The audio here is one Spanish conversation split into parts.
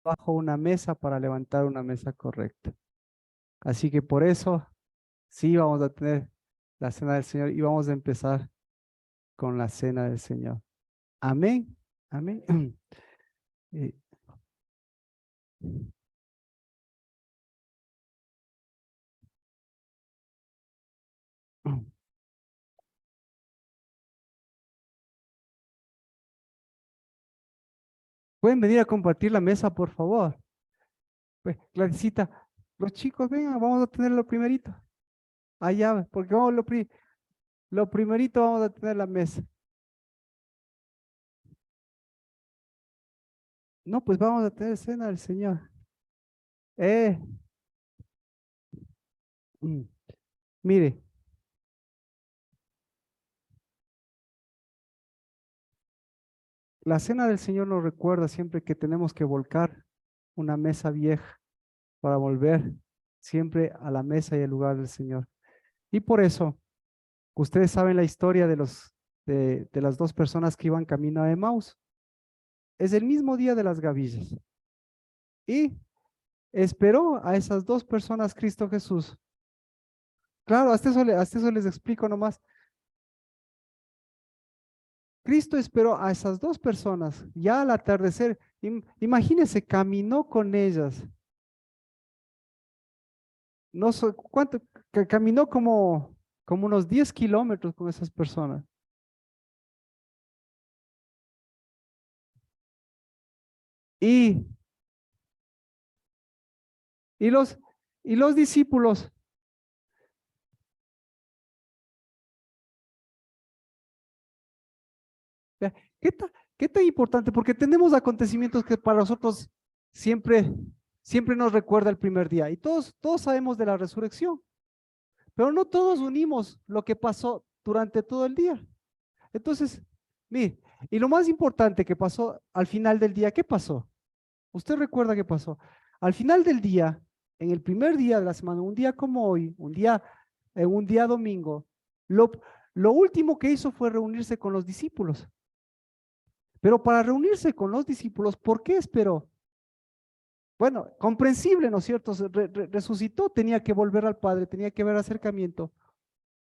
bajo una mesa para levantar una mesa correcta. Así que por eso sí vamos a tener la cena del Señor y vamos a empezar con la cena del Señor. Amén. Amén. Eh, ¿Pueden venir a compartir la mesa, por favor? Pues, Claricita, los chicos, vengan, vamos a tener lo primerito. Allá, porque vamos lo primerito vamos a tener la mesa. No, pues vamos a tener cena del Señor. Eh, mm, mire, la cena del Señor nos recuerda siempre que tenemos que volcar una mesa vieja para volver siempre a la mesa y al lugar del Señor. Y por eso, ustedes saben la historia de las dos personas que iban camino a Emaús. Es el mismo día de las gavillas. Y esperó a esas dos personas Cristo Jesús. Claro, hasta eso les explico nomás. Cristo esperó a esas dos personas, ya al atardecer, imagínense, caminó con ellas. No sé cuánto, caminó como unos 10 kilómetros con esas personas. Y, y los, y los discípulos, vea, ¿qué qué tan importante? Porque tenemos acontecimientos que para nosotros siempre, siempre nos recuerda el primer día. Y todos sabemos de la resurrección, pero no todos unimos lo que pasó durante todo el día. Entonces, mire, y lo más importante que pasó al final del día, ¿qué pasó? ¿Usted recuerda qué pasó? Al final del día, en el primer día de la semana, un día como hoy, un día domingo, lo, lo último que hizo fue reunirse con los discípulos. Pero para reunirse con los discípulos, ¿por qué esperó? Bueno, comprensible, ¿no es cierto? Resucitó, tenía que volver al Padre, tenía que ver acercamiento.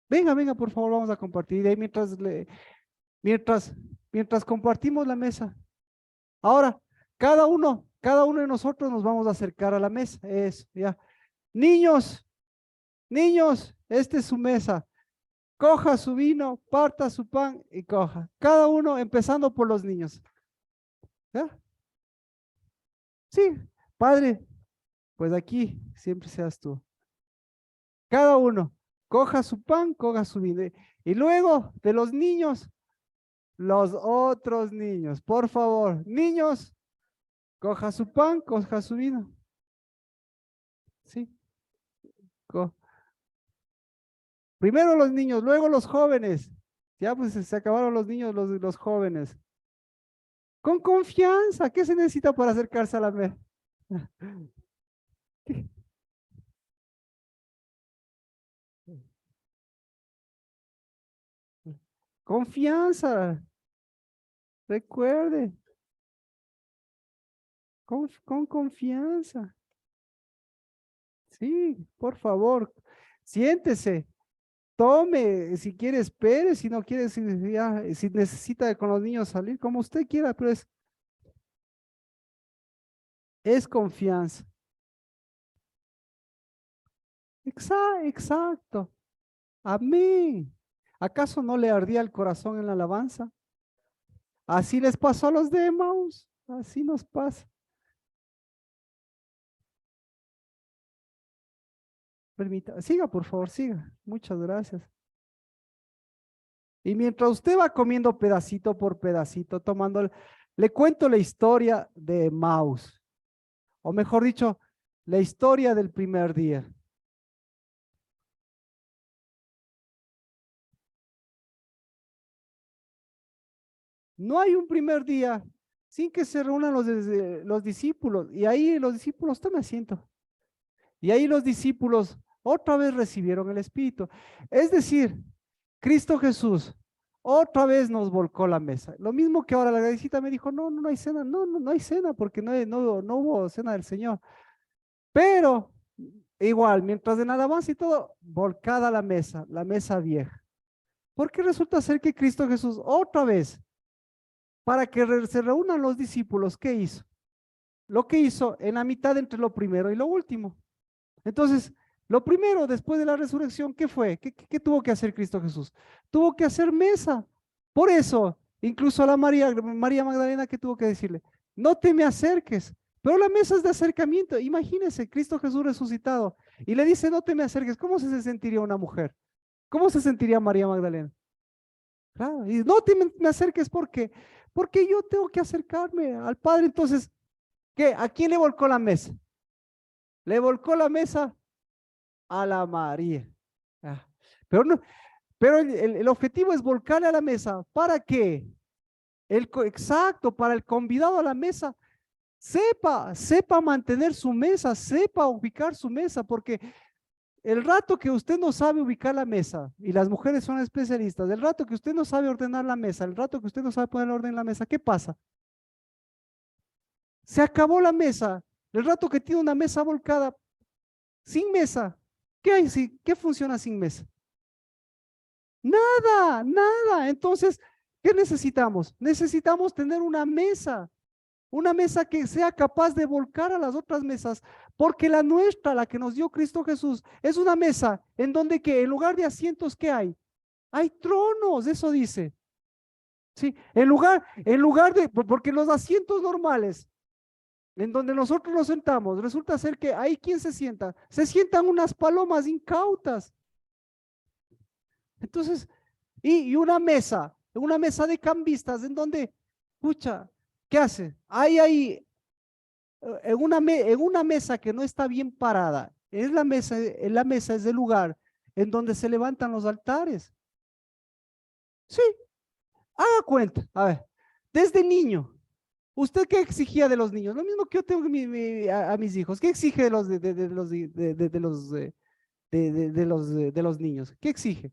Venga, venga, por favor, vamos a compartir. Y de ahí mientras, mientras compartimos la mesa. Ahora, cada uno de nosotros nos vamos a acercar a la mesa. Eso, ya. Niños, niños, esta es su mesa. Coja su vino, parta su pan y coja. Cada uno empezando por los niños. ¿Ya? Sí, padre, pues aquí siempre seas tú. Cada uno, coja su pan, coja su vino. Y luego de los niños, los otros niños. Por favor, niños, coja su pan, coja su vino. Sí. co- Primero los niños, luego los jóvenes. Ya pues se acabaron los niños, los jóvenes. Con confianza, ¿qué se necesita para acercarse a la mesa? Confianza, recuerde, con confianza. Sí, por favor, siéntese, tome, si quiere espere, si no quiere, si necesita con los niños salir, como usted quiera, pero es confianza. Exacto. Amén. ¿Acaso no le ardía el corazón en la alabanza? Así les pasó a los de Emaús, así nos pasa. Siga, por favor, siga. Muchas gracias. Y mientras usted va comiendo pedacito por pedacito, tomando, le cuento la historia de Emaús, o mejor dicho, la historia del primer día. No hay un primer día sin que se reúnan los discípulos. Y ahí los discípulos, tome asiento. Y ahí los discípulos otra vez recibieron el Espíritu. Es decir, Cristo Jesús otra vez nos volcó la mesa. Lo mismo que ahora la gradecita me dijo, no, no, no hay cena, no hay cena porque no hubo cena del Señor. Pero igual, mientras de nada más y todo, volcada la mesa vieja. Porque resulta ser que Cristo Jesús otra vez, para que se reúnan los discípulos, ¿qué hizo? Lo que hizo en la mitad entre lo primero y lo último. Entonces, lo primero después de la resurrección, ¿qué fue? ¿Qué tuvo que hacer Cristo Jesús? Tuvo que hacer mesa. Por eso, incluso a la María Magdalena, ¿qué tuvo que decirle? No te me acerques. Pero la mesa es de acercamiento. Imagínense, Cristo Jesús resucitado. Y le dice, no te me acerques. ¿Cómo se sentiría una mujer? ¿Cómo se sentiría María Magdalena? Claro, y no te me acerques porque yo tengo que acercarme al Padre. Entonces, ¿qué? ¿A quién le volcó la mesa? Le volcó la mesa a la María. Ah, pero no, pero el objetivo es volcarle a la mesa. ¿Para qué? Exacto, para el convidado a la mesa, sepa mantener su mesa, sepa ubicar su mesa, porque el rato que usted no sabe ubicar la mesa, y las mujeres son especialistas, el rato que usted no sabe ordenar la mesa, el rato que usted no sabe poner orden en la mesa, ¿qué pasa? Se acabó la mesa. El rato que tiene una mesa volcada, sin mesa, ¿qué hay? ¿Qué funciona sin mesa? Nada, nada. Entonces, ¿qué necesitamos? Necesitamos tener una mesa que sea capaz de volcar a las otras mesas, porque la nuestra, la que nos dio Cristo Jesús, es una mesa en donde que en lugar de asientos, ¿qué hay? Hay tronos, eso dice. Sí, en lugar de, porque los asientos normales, en donde nosotros nos sentamos, resulta ser que ahí ¿quién se sienta? Se sientan unas palomas incautas. Entonces, y una mesa de cambistas en donde, pucha, ¿qué hace? Ahí, en una mesa que no está bien parada, la mesa es el lugar en donde se levantan los altares. Sí, haga cuenta, a ver, desde niño, ¿usted qué exigía de los niños? Lo mismo que yo tengo a mis hijos, ¿qué exige de los de los de los de los niños? ¿Qué exige?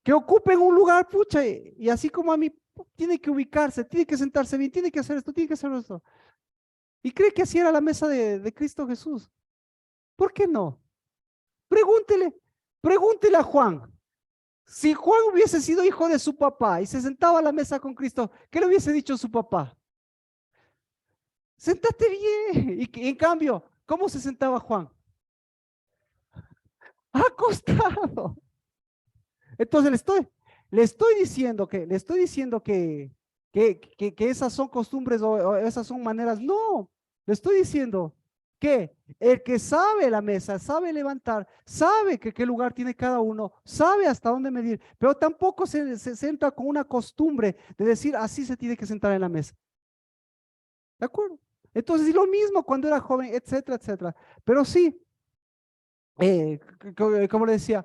Que ocupen un lugar, pucha, y así como a mí, tiene que ubicarse, tiene que sentarse bien, tiene que hacer esto, tiene que hacer esto. Y cree que así era la mesa de Cristo Jesús. ¿Por qué no? Pregúntele, pregúntele a Juan. Si Juan hubiese sido hijo de su papá y se sentaba a la mesa con Cristo, ¿qué le hubiese dicho su papá? Séntate bien. Y en cambio, ¿cómo se sentaba Juan? Acostado. Entonces le estoy diciendo que esas son costumbres o esas son maneras. No, le estoy diciendo que el que sabe la mesa, sabe levantar, sabe qué lugar tiene cada uno, sabe hasta dónde medir, pero tampoco se sienta con una costumbre de decir así se tiene que sentar en la mesa. ¿De acuerdo? Entonces, y lo mismo cuando era joven, etcétera, etcétera. Pero sí, como le decía,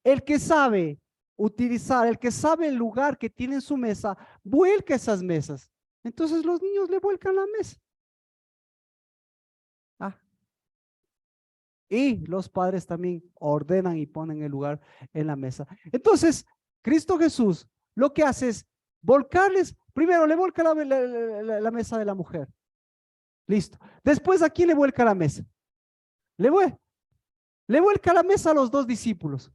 el que sabe utilizar, el que sabe el lugar que tiene en su mesa, vuelca esas mesas. Entonces los niños le vuelcan la mesa. Ah, y los padres también ordenan y ponen el lugar en la mesa. Entonces, Cristo Jesús lo que hace es volcarles, primero le volca la mesa de la mujer. Listo. Después, ¿a quién le vuelca la mesa? Le, le vuelca la mesa a los dos discípulos.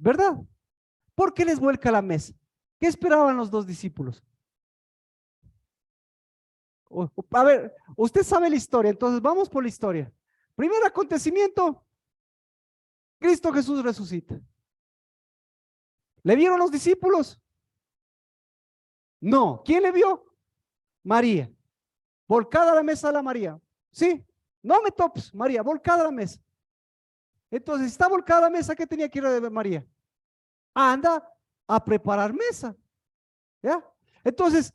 ¿Verdad? ¿Por qué les vuelca la mesa? ¿Qué esperaban los dos discípulos? A ver, usted sabe la historia, entonces vamos por la historia. Primer acontecimiento, Cristo Jesús resucita. ¿Le vieron los discípulos? No. ¿Quién le vio? María. Volcada a la mesa de la María. ¿Sí? No me topes, María, volcada a la mesa. Entonces, si está volcada a la mesa, ¿qué tenía que ir a ver María? Anda a preparar mesa. ¿Ya? Entonces,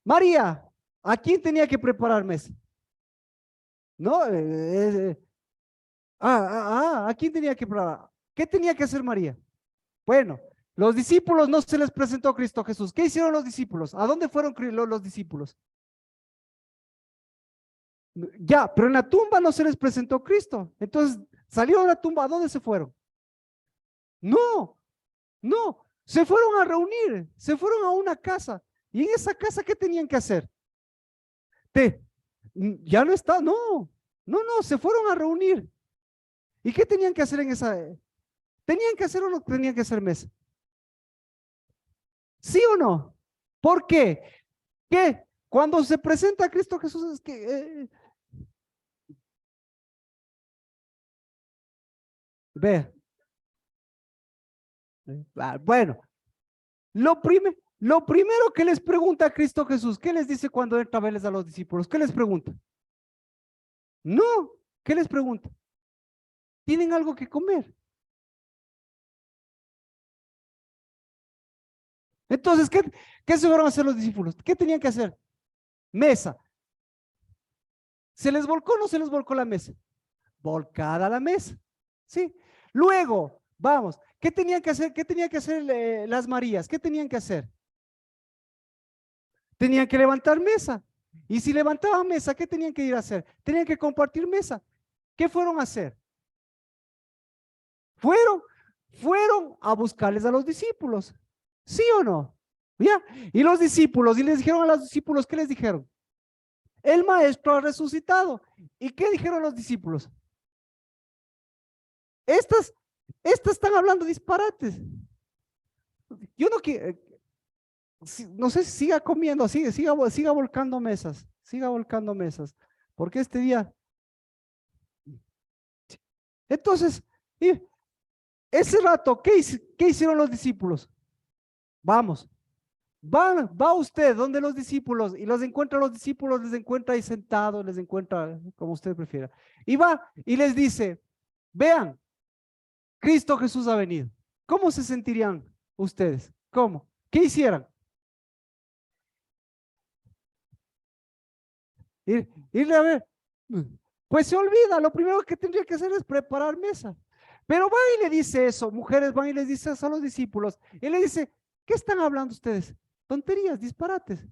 María, ¿a quién tenía que preparar mesa? ¿No? ¿A quién tenía que preparar? ¿Qué tenía que hacer María? Bueno, los discípulos no se les presentó Cristo Jesús. ¿Qué hicieron los discípulos? ¿A dónde fueron los discípulos? Ya, pero en la tumba no se les presentó Cristo. Entonces, salieron de la tumba, ¿a dónde se fueron? No, no. Se fueron a reunir, se fueron a una casa. ¿Y en esa casa qué tenían que hacer? Te, ya no está, no, no, se fueron a reunir. ¿Y qué tenían que hacer en esa? ¿Tenían que hacer o no tenían que hacer mesa? ¿Sí o no? ¿Por qué? ¿Qué? Cuando se presenta a Cristo Jesús es que, ve, bueno, lo primero que les pregunta a Cristo Jesús, ¿qué les dice cuando entra a verles a los discípulos? ¿Qué les pregunta? No, ¿qué les pregunta? ¿Tienen algo que comer? Entonces, ¿qué se fueron a hacer los discípulos? ¿Qué tenían que hacer? Mesa. ¿Se les volcó o no se les volcó la mesa? Volcada la mesa. ¿Sí? Luego, vamos, ¿qué tenían que hacer? ¿Qué tenían que hacer las Marías? ¿Qué tenían que hacer? Tenían que levantar mesa. Y si levantaban mesa, ¿qué tenían que ir a hacer? Tenían que compartir mesa. ¿Qué fueron a hacer? Fueron a buscarles a los discípulos. ¿Sí o no? ¿Ya? Y los discípulos, y les dijeron a los discípulos, ¿qué les dijeron? El maestro ha resucitado. ¿Y qué dijeron los discípulos? Estas, estas están hablando disparates. Yo no quiero, no sé si siga comiendo, siga volcando mesas, porque este día, entonces, ese rato, ¿qué hicieron los discípulos? Vamos, va usted donde los discípulos y los encuentra los discípulos, les encuentra ahí sentados, les encuentra como usted prefiera, y va y les dice, vean, Cristo Jesús ha venido. ¿Cómo se sentirían ustedes? ¿Cómo? ¿Qué hicieran? Irle a ver. Pues se olvida, lo primero que tendría que hacer es preparar mesa. Pero va y le dice eso, mujeres van y les dice eso a los discípulos. Y le dice, ¿qué están hablando ustedes? Tonterías, disparates.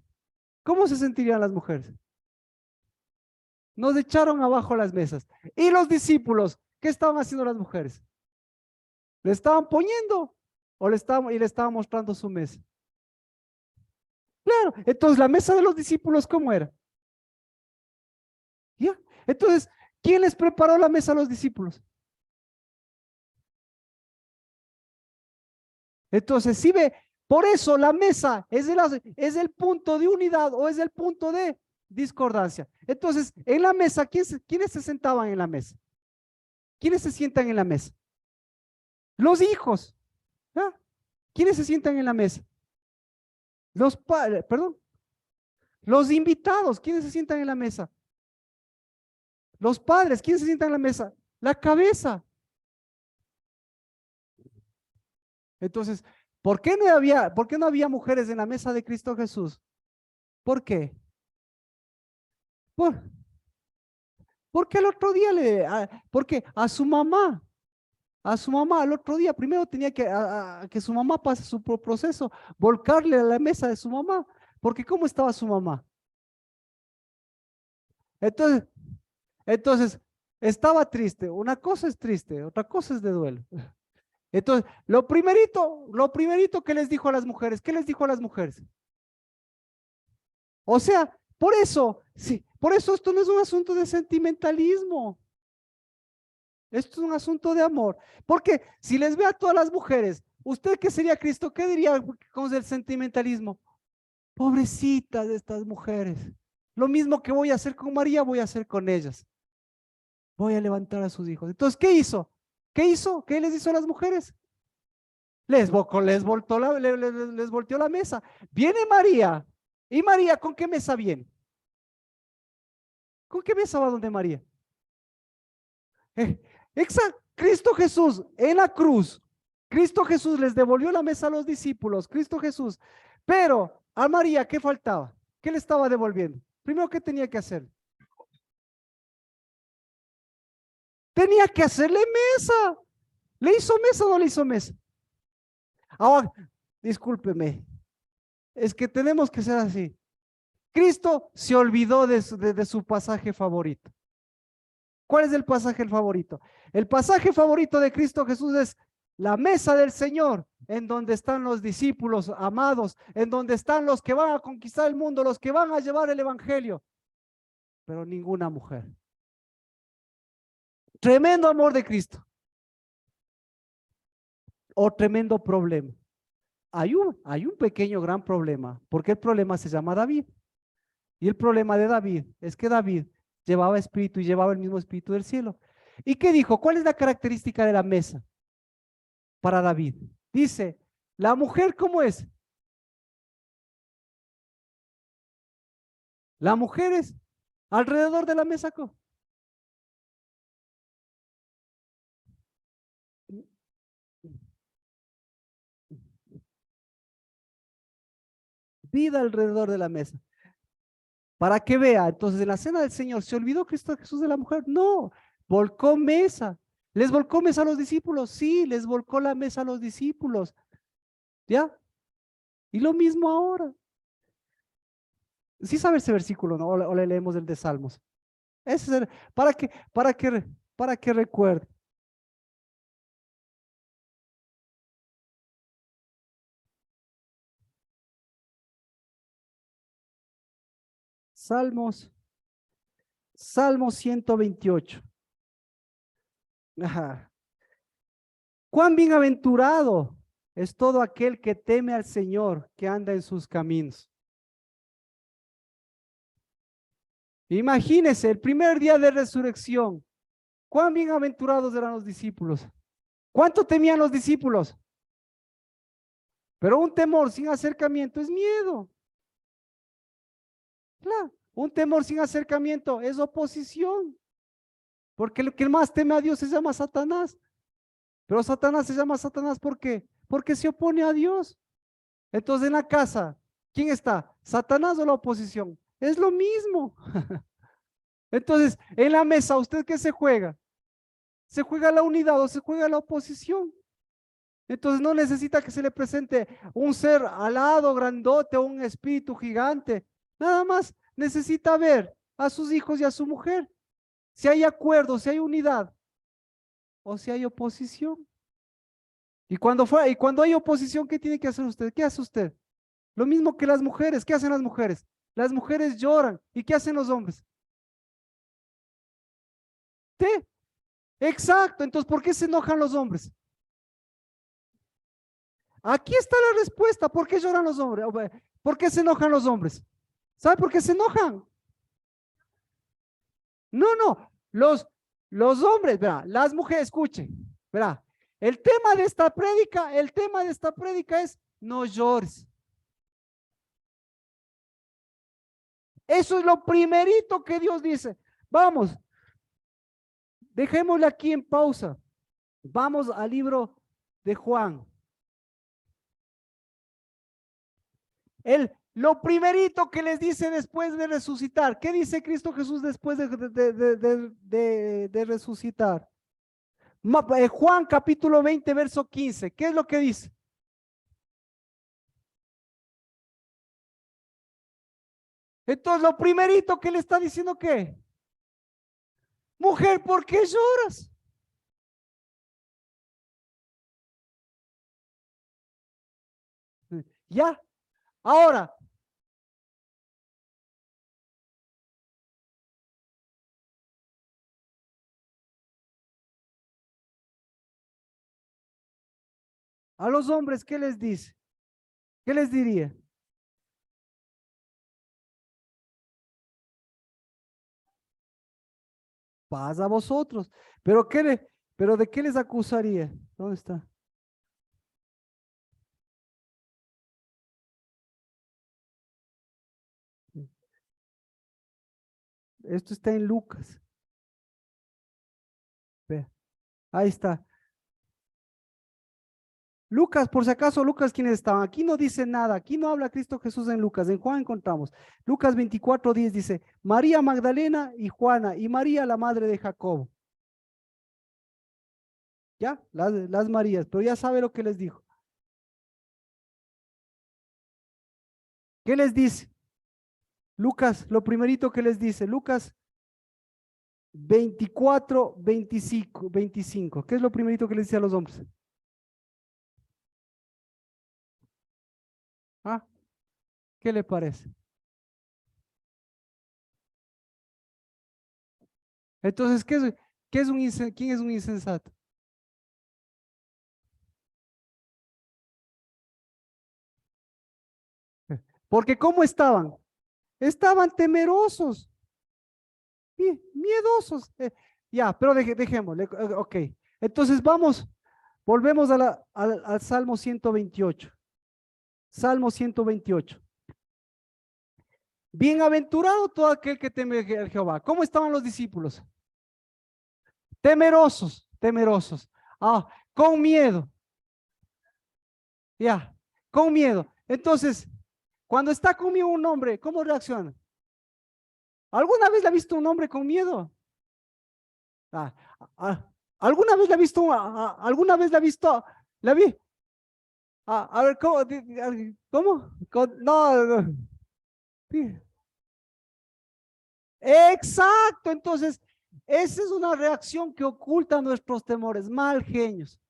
¿Cómo se sentirían las mujeres? Nos echaron abajo las mesas. Y los discípulos, ¿qué estaban haciendo las mujeres? ¿Le estaban poniendo o le estaban mostrando su mesa? Claro, entonces la mesa de los discípulos, ¿cómo era? ¿Ya? Entonces, ¿quién les preparó la mesa a los discípulos? Entonces, si ve, por eso la mesa es el punto de unidad o es el punto de discordancia. Entonces, en la mesa, ¿quiénes se sentaban en la mesa? ¿Quiénes se sientan en la mesa? Los hijos. ¿Ya? ¿Quiénes se sientan en la mesa? Los padres, perdón. Los invitados, ¿quiénes se sientan en la mesa? Los padres, ¿quiénes se sientan en la mesa? La cabeza. Entonces, por qué no había mujeres en la mesa de Cristo Jesús? ¿Por qué? Por, porque el otro día porque a su mamá al otro día, primero tenía que su mamá pase su proceso, volcarle a la mesa de su mamá, porque ¿cómo estaba su mamá? Entonces, entonces, estaba triste, una cosa es triste, otra cosa es de duelo. Entonces, lo primerito que les dijo a las mujeres, ¿qué les dijo a las mujeres? O sea, por eso, sí, por eso esto no es un asunto de sentimentalismo. Esto es un asunto de amor. Porque si les ve a todas las mujeres, ¿usted qué sería Cristo? ¿Qué diría con el sentimentalismo? Pobrecitas de estas mujeres. Lo mismo que voy a hacer con María, voy a hacer con ellas. Voy a levantar a sus hijos. Entonces, ¿qué hizo? ¿Qué hizo? ¿Qué les hizo a las mujeres? Les volteó la mesa. Viene María. ¿Y María con qué mesa viene? ¿Con qué mesa va donde María? Exacto. Cristo Jesús en la cruz. Cristo Jesús les devolvió la mesa a los discípulos. Cristo Jesús. Pero a María, ¿qué faltaba? ¿Qué le estaba devolviendo? Primero, ¿qué tenía que hacer? Tenía que hacerle mesa. ¿Le hizo mesa o no le hizo mesa? Ahora, discúlpeme. Es que tenemos que ser así. Cristo se olvidó de su pasaje favorito. ¿Cuál es el pasaje favorito? El pasaje favorito de Cristo Jesús es La mesa del Señor, en donde están los discípulos amados, en donde están los que van a conquistar el mundo, los que van a llevar el evangelio, pero ninguna mujer. Tremendo amor de Cristo o tremendo problema. Hay un pequeño gran problema, porque el problema se llama David. Y el problema de David es que David llevaba espíritu y llevaba el mismo espíritu del cielo. ¿Y qué dijo? ¿Cuál es la característica de la mesa para David? Dice, la mujer, ¿cómo es? La mujer es alrededor de la mesa, ¿cómo? Vida alrededor de la mesa. Para que vea, entonces en la cena del Señor, ¿se olvidó Cristo Jesús de la mujer? No, volcó mesa. ¿Les volcó mesa a los discípulos? Sí, les volcó la mesa a los discípulos. ¿Ya? Y lo mismo ahora. Sí sabe ese versículo, ¿no? O le leemos el de Salmos. Ese es el, para que recuerde. Salmo 128. Ajá. Cuán bienaventurado es todo aquel que teme al Señor, que anda en sus caminos. Imagínese el primer día de resurrección. Cuán bienaventurados eran los discípulos. ¿Cuánto temían los discípulos? Pero un temor sin acercamiento es miedo. Claro, un temor sin acercamiento es oposición. Porque el que más teme a Dios se llama Satanás. Pero Satanás se llama Satanás ¿por qué? Porque se opone a Dios. Entonces en la casa, ¿quién está? ¿Satanás o la oposición? Es lo mismo. Entonces, en la mesa, ¿usted qué se juega? ¿Se juega la unidad o se juega la oposición? Entonces no necesita que se le presente un ser alado, grandote o un espíritu gigante. Nada más necesita ver a sus hijos y a su mujer. Si hay acuerdo, si hay unidad o si hay oposición. Y cuando hay oposición, ¿qué tiene que hacer usted? ¿Qué hace usted? Lo mismo que las mujeres. ¿Qué hacen las mujeres? Las mujeres lloran. ¿Y qué hacen los hombres? ¿Sí? Exacto. Entonces, ¿por qué se enojan los hombres? Aquí está la respuesta. ¿Por qué lloran los hombres? ¿Por qué se enojan los hombres? ¿Sabe por qué se enojan? No, no. Los hombres, verá, las mujeres, escuchen, verá. El tema de esta prédica es no llores. Eso es lo primerito que Dios dice. Vamos, dejémosle aquí en pausa. Vamos al libro de Juan. Lo primerito que les dice después de resucitar. ¿Qué dice Cristo Jesús después de resucitar? Juan capítulo 20, verso 15. ¿Qué es lo que dice? Entonces, lo primerito que le está diciendo, ¿qué? Mujer, ¿por qué lloras? Ya. Ahora, a los hombres, ¿qué les dice? ¿Qué les diría? Paz a vosotros. Pero ¿de qué les acusaría? ¿Dónde está? Esto está en Lucas. Ve, ahí está. Lucas, por si acaso, Lucas, ¿quiénes estaban? Aquí no dice nada, aquí no habla Cristo Jesús en Lucas, en Juan encontramos. Lucas 24:10 dice, María Magdalena y Juana y María la madre de Jacobo. ¿Ya? Las Marías, pero ya sabe lo que les dijo. ¿Qué les dice? Lucas, lo primerito que les dice, Lucas 24, 25. ¿Qué es lo primerito que les dice a los hombres? ¿Qué le parece? Entonces, ¿quién es un insensato? Porque ¿cómo estaban? Estaban temerosos, miedosos. Ya, pero dejémosle. Ok. Entonces volvemos al Salmo 128. Salmo 128. Bienaventurado todo aquel que teme a Jehová. ¿Cómo estaban los discípulos? Temerosos, temerosos. Ah, con miedo. Ya, con miedo. Entonces, cuando está conmigo un hombre, ¿cómo reacciona? ¿Alguna vez le ha visto un hombre con miedo? Ah, ah, ¿alguna vez la ha visto? ¿Alguna vez la ha visto? ¿La vi? A ver, ¿cómo? ¿Cómo? No, no. Sí. Exacto. Entonces, esa es una reacción que oculta nuestros temores, mal genios.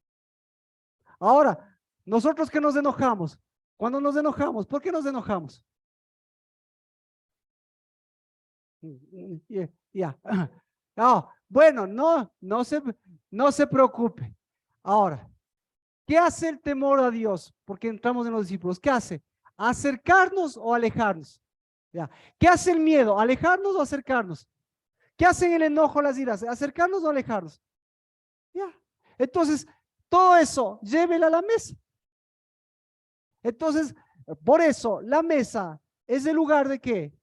Ahora, nosotros que nos enojamos, cuando nos enojamos, ¿por qué nos enojamos? Ya. No, bueno, no se preocupe. Ahora, ¿qué hace el temor a Dios? Porque entramos en los discípulos. ¿Qué hace? ¿Acercarnos o alejarnos? Ya. ¿Qué hace el miedo? ¿Alejarnos o acercarnos? ¿Qué hacen el enojo, las iras? ¿Acercarnos o alejarnos? Ya. Entonces, todo eso, llévela a la mesa. Entonces, por eso, la mesa es el lugar de qué?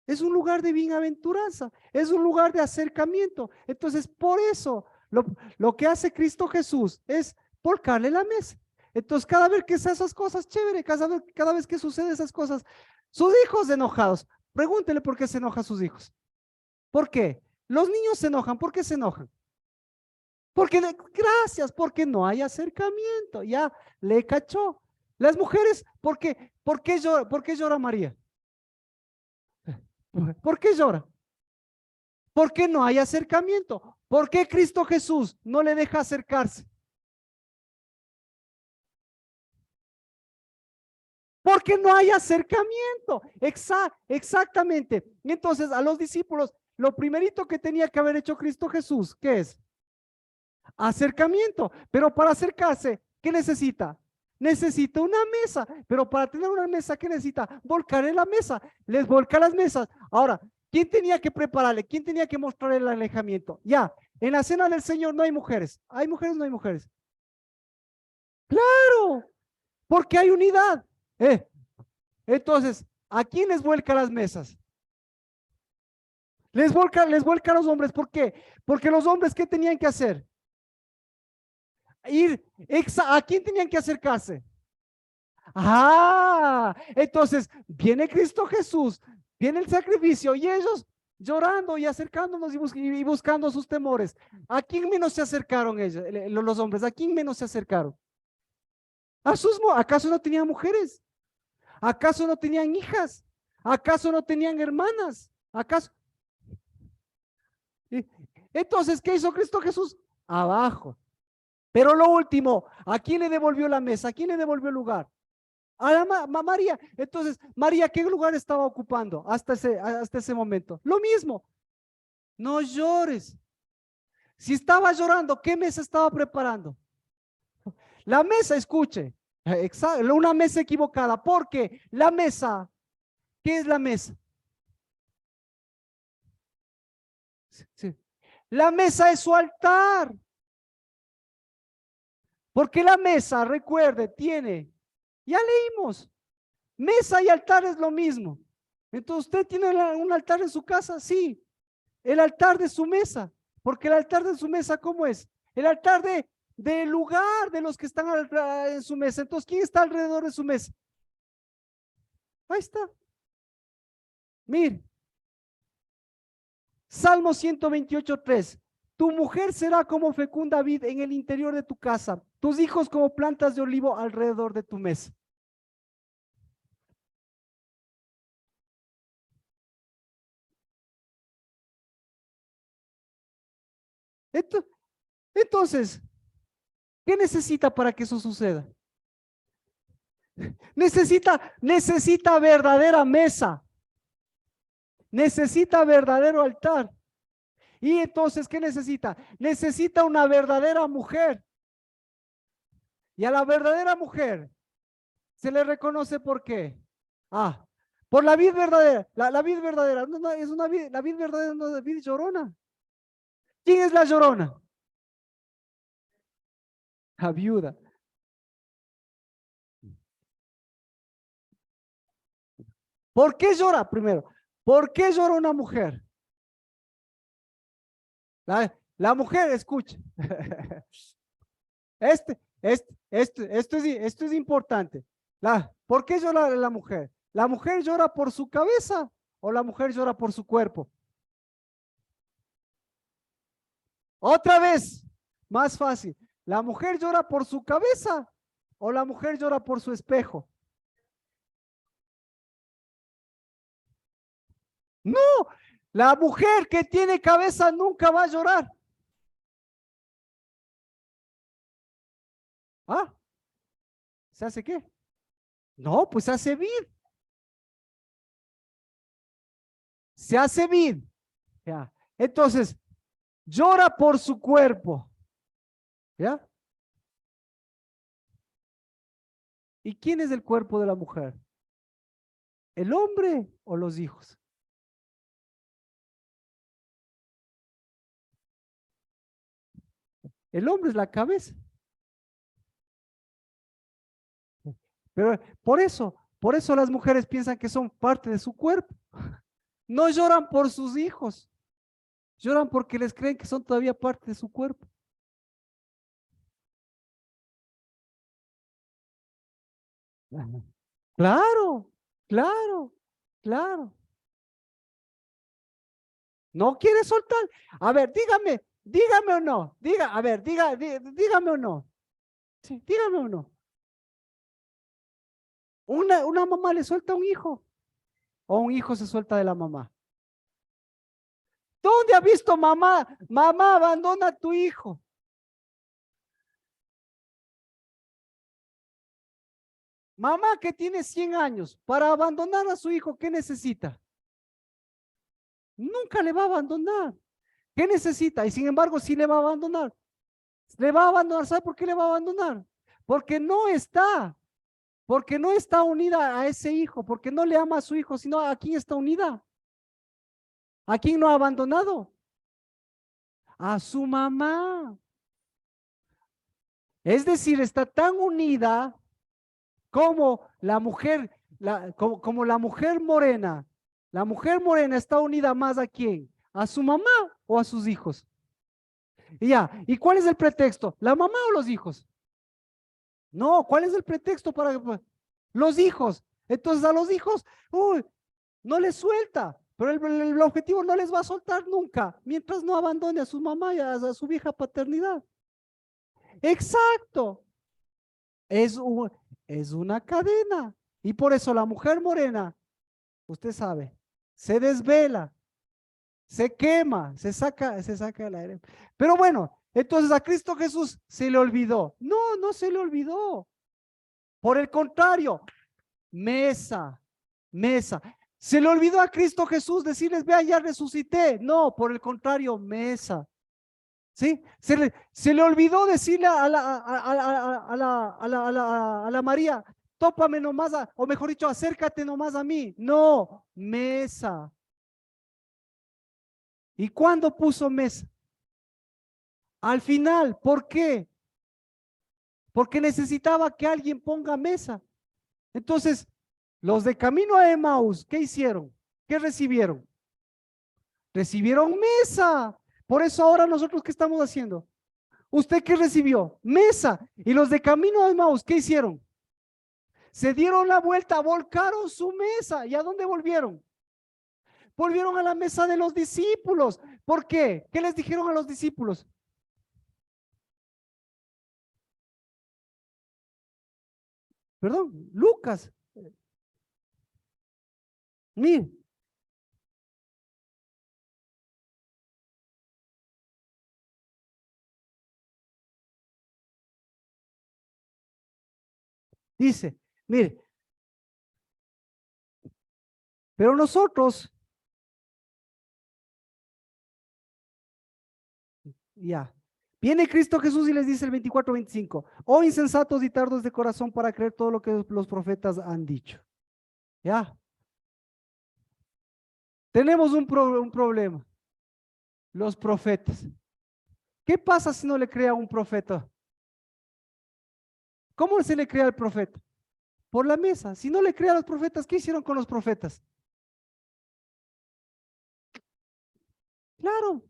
Es un lugar de bienaventuranza, es un lugar de acercamiento. Entonces, por eso, lo que hace Cristo Jesús es volcarle la mesa. Entonces, cada vez que se esas cosas, chévere, cada vez que sucede esas cosas, sus hijos enojados, pregúntele por qué se enojan sus hijos. ¿Por qué? Los niños se enojan, ¿por qué se enojan? Gracias, porque no hay acercamiento, ya le cachó. Las mujeres, ¿por qué llora María? ¿Por qué llora? Porque no hay acercamiento. ¿Por qué Cristo Jesús no le deja acercarse? Porque no hay acercamiento. Exactamente. Entonces, a los discípulos, lo primerito que tenía que haber hecho Cristo Jesús, ¿qué es? Acercamiento. Pero para acercarse, ¿qué necesita? Necesita una mesa. Pero para tener una mesa, ¿qué necesita? Volcar en la mesa. Les volca las mesas. Ahora, ¿quién tenía que prepararle? ¿Quién tenía que mostrarle el alejamiento? Ya, en la cena del Señor no hay mujeres. ¿Hay mujeres o no hay mujeres? Claro, porque hay unidad. Eh, entonces, ¿a quién les vuelca las mesas? Les vuelca a los hombres. ¿Por qué? Porque los hombres, ¿qué tenían que hacer? ¿A quién tenían que acercarse? Ah, entonces viene Cristo Jesús, viene el sacrificio y ellos llorando y acercándonos y buscando sus temores. ¿A quién menos se acercaron ellos, los hombres? ¿A quién menos se acercaron? ¿Acaso no tenían mujeres? ¿Acaso no tenían hijas? ¿Acaso no tenían hermanas? ¿Acaso? ¿Sí? Entonces, ¿qué hizo Cristo Jesús? Abajo. Pero lo último, ¿a quién le devolvió la mesa? ¿A quién le devolvió el lugar? A María. Entonces, María, ¿qué lugar estaba ocupando hasta ese momento? Lo mismo. No llores. Si estaba llorando, ¿qué mesa estaba preparando? La mesa, escuche. Exacto, una mesa equivocada. Porque la mesa, ¿qué es la mesa? Sí. La mesa es su altar. Porque la mesa, recuerde, ya leímos, mesa y altar es lo mismo. Entonces, ¿usted tiene un altar en su casa? Sí. El altar de su mesa. Porque el altar de su mesa, ¿cómo es? El altar del lugar de los que están en su mesa. Entonces, ¿quién está alrededor de su mesa? Ahí está. Mire, Salmo 128:3. Tu mujer será como fecunda vid en el interior de tu casa, tus hijos como plantas de olivo alrededor de tu mesa. Entonces, ¿qué necesita para que eso suceda? Necesita verdadera mesa. Necesita verdadero altar. Y entonces, ¿qué necesita? Necesita una verdadera mujer. Y a la verdadera mujer se le reconoce por qué. Ah, por la vid verdadera. La vid verdadera. No, no, es una vid, la vid verdadera no es vid llorona. ¿Quién es la llorona? La viuda. ¿Por qué llora primero? ¿Por qué llora una mujer? La mujer, escucha. Esto es importante. ¿Por qué llora la mujer? ¿La mujer llora por su cabeza o la mujer llora por su cuerpo? Otra vez, más fácil. ¿La mujer llora por su cabeza o la mujer llora por su espejo? No, la mujer que tiene cabeza nunca va a llorar. ¿Ah? ¿Se hace qué? No, pues se hace vid. Se hace vid. Ya. Entonces, llora por su cuerpo. ¿Ya? ¿Y quién es el cuerpo de la mujer? ¿El hombre o los hijos? El hombre es la cabeza. Pero por eso las mujeres piensan que son parte de su cuerpo. No lloran por sus hijos, lloran porque les creen que son todavía parte de su cuerpo. Ajá. Claro, claro, claro. No quiere soltar. A ver, dígame o no. A ver, dígame o no. Sí, dígame o no. Una mamá le suelta a un hijo o un hijo se suelta de la mamá. ¿Dónde ha visto mamá abandona a tu hijo? Mamá que tiene 100 años, para abandonar a su hijo, ¿qué necesita? Nunca le va a abandonar. ¿Qué necesita? Y sin embargo, sí le va a abandonar. Le va a abandonar. ¿Sabe por qué le va a abandonar? Porque no está, porque no está unida a ese hijo, porque no le ama a su hijo, sino a quién está unida. ¿A quién no ha abandonado? A su mamá. Es decir, está tan unida como la mujer, como la mujer morena. La mujer morena está unida más a quién, a su mamá o a sus hijos. Y ya, ¿y cuál es el pretexto? ¿La mamá o los hijos? No, ¿cuál es el pretexto para los hijos? Entonces a los hijos, uy, no les suelta, pero el objetivo no les va a soltar nunca, mientras no abandone a su mamá y a su vieja paternidad. Exacto, es, un, es una cadena. Y por eso la mujer morena, usted sabe, se desvela, se quema, se saca el aire. Pero bueno, entonces a Cristo Jesús se le olvidó. No, no se le olvidó. Por el contrario, mesa, mesa. Se le olvidó a Cristo Jesús decirles, vea, ya resucité. No, por el contrario, mesa. ¿Sí? Se le olvidó decirle a la María, tópame nomás, o mejor dicho, acércate nomás a mí. No, mesa. ¿Y cuándo puso mesa? Al final, ¿por qué? Porque necesitaba que alguien ponga mesa. Entonces, los de camino a Emmaus, ¿qué hicieron? ¿Qué recibieron? Recibieron mesa. Por eso ahora nosotros, ¿qué estamos haciendo? ¿Usted qué recibió? Mesa. Y los de camino a Emmaus, ¿qué hicieron? Se dieron la vuelta, volcaron su mesa. ¿Y a dónde volvieron? Volvieron a la mesa de los discípulos. ¿Por qué? ¿Qué les dijeron a los discípulos? Perdón, Lucas. Mire, dice, Mire, pero nosotros, ya, viene Cristo Jesús y les dice el 24-25, oh insensatos y tardos de corazón para creer todo lo que los profetas han dicho. Ya, tenemos un problema, los profetas. ¿Qué pasa si no le crea un profeta? ¿Cómo se le crea al profeta? Por la mesa. Si no le crea a los profetas, ¿qué hicieron con los profetas? Claro,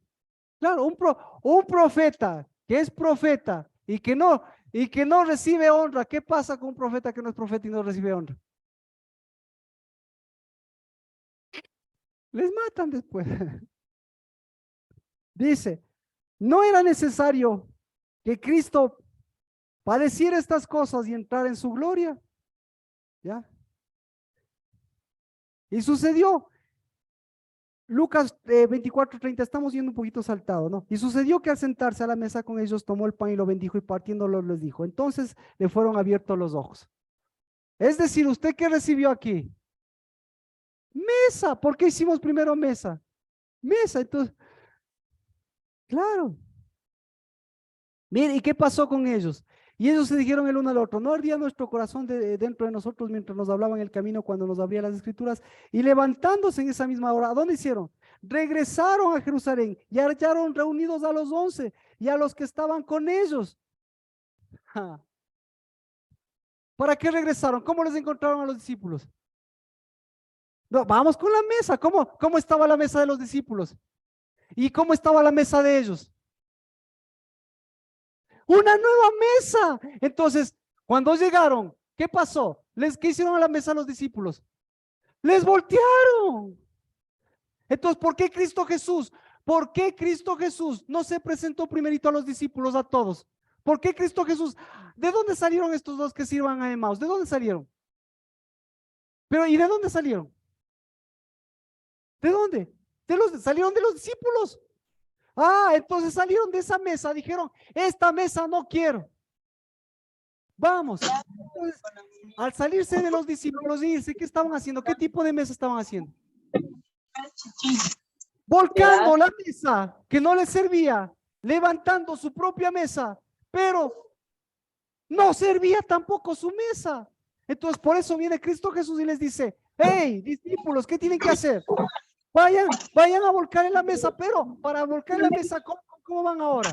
claro, un profeta que es profeta y que no recibe honra. ¿Qué pasa con un profeta que no es profeta y no recibe honra? Les matan después. Dice, no era necesario que Cristo padeciera estas cosas y entrar en su gloria. ¿Ya? Y sucedió. Lucas 24:30, estamos yendo un poquito saltado, ¿no? Y sucedió que al sentarse a la mesa con ellos, tomó el pan y lo bendijo y partiéndolo les dijo. Entonces le fueron abiertos los ojos. Es decir, ¿usted qué recibió aquí? Mesa. ¿Por qué hicimos primero mesa? Mesa. Entonces, claro. Mire, ¿y qué pasó con ellos? Y ellos se dijeron el uno al otro, no ardía nuestro corazón dentro de nosotros mientras nos hablaban en el camino cuando nos abría las escrituras. Y levantándose en esa misma hora, ¿a dónde hicieron? Regresaron a Jerusalén y hallaron reunidos a los 11 y a los que estaban con ellos. Ja. ¿Para qué regresaron? ¿Cómo les encontraron a los discípulos? No, vamos con la mesa. ¿Cómo estaba la mesa de los discípulos? ¿Y cómo estaba la mesa de ellos? Una nueva mesa. Entonces, cuando llegaron, ¿qué pasó? ¿Qué hicieron a la mesa los discípulos? Les voltearon. Entonces, ¿por qué Cristo Jesús? ¿Por qué Cristo Jesús no se presentó primerito a los discípulos, a todos? ¿Por qué Cristo Jesús? ¿De dónde salieron estos dos que sirvan a Emmaus? ¿De dónde salieron? Pero, ¿y de dónde salieron? ¿De dónde? Salieron de los discípulos. Ah, entonces salieron de esa mesa, dijeron, esta mesa no quiero. Vamos. Entonces, al salirse de los discípulos y irse, ¿qué estaban haciendo? ¿Qué tipo de mesa estaban haciendo? Volcando la mesa que no les servía, levantando su propia mesa, pero no servía tampoco su mesa. Entonces, por eso viene Cristo Jesús y les dice, hey, discípulos, ¿qué tienen que hacer? Vayan a volcar en la mesa, pero para volcar en la mesa, ¿cómo van ahora?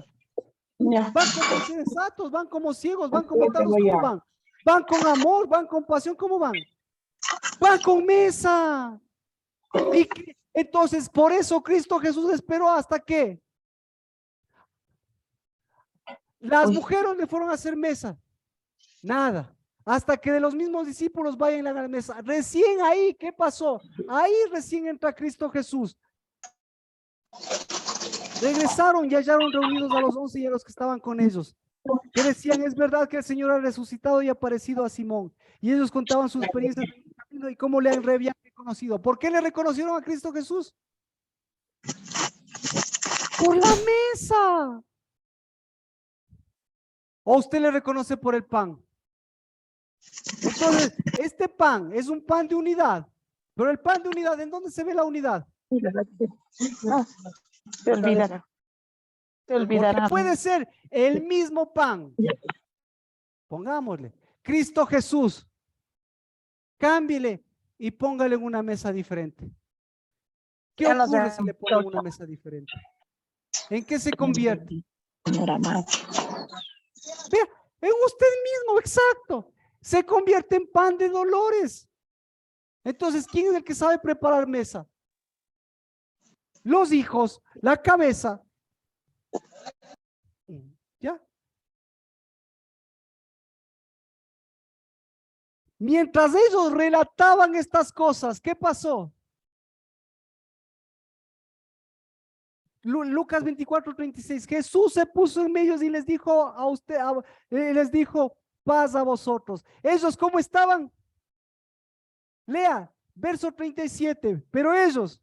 Van como insensatos, van como ciegos, van como tardos, ¿cómo van? Van con amor, van con pasión, ¿cómo van? Van con mesa. Entonces, por eso Cristo Jesús esperó hasta que las mujeres le fueron a hacer mesa. Nada. Hasta que de los mismos discípulos vayan a la mesa. Recién ahí, ¿qué pasó? Ahí recién entra Cristo Jesús. Regresaron y hallaron reunidos a los 11 y a los que estaban con ellos, que decían, es verdad que el Señor ha resucitado y ha aparecido a Simón. Y ellos contaban sus experiencias en el camino y cómo le habían reconocido. ¿Por qué le reconocieron a Cristo Jesús? Por la mesa. ¿O usted le reconoce por el pan? Entonces, este pan es un pan de unidad. Pero el pan de unidad, ¿en dónde se ve la unidad? No, te olvidará. Te olvidará. Porque puede ser el mismo pan. Pongámosle, Cristo Jesús. Cámbiele y póngale en una mesa diferente. ¿Qué ocurre si le ponen una mesa diferente? ¿En qué se convierte? Vea, en usted mismo, exacto. Se convierte en pan de dolores. Entonces, ¿quién es el que sabe preparar mesa? Los hijos, la cabeza. ¿Ya? Mientras ellos relataban estas cosas, ¿qué pasó? Lucas 24:36, Jesús se puso en medio y les dijo les dijo, paz a vosotros. Ellos, ¿cómo estaban? Lea, verso 37, pero ellos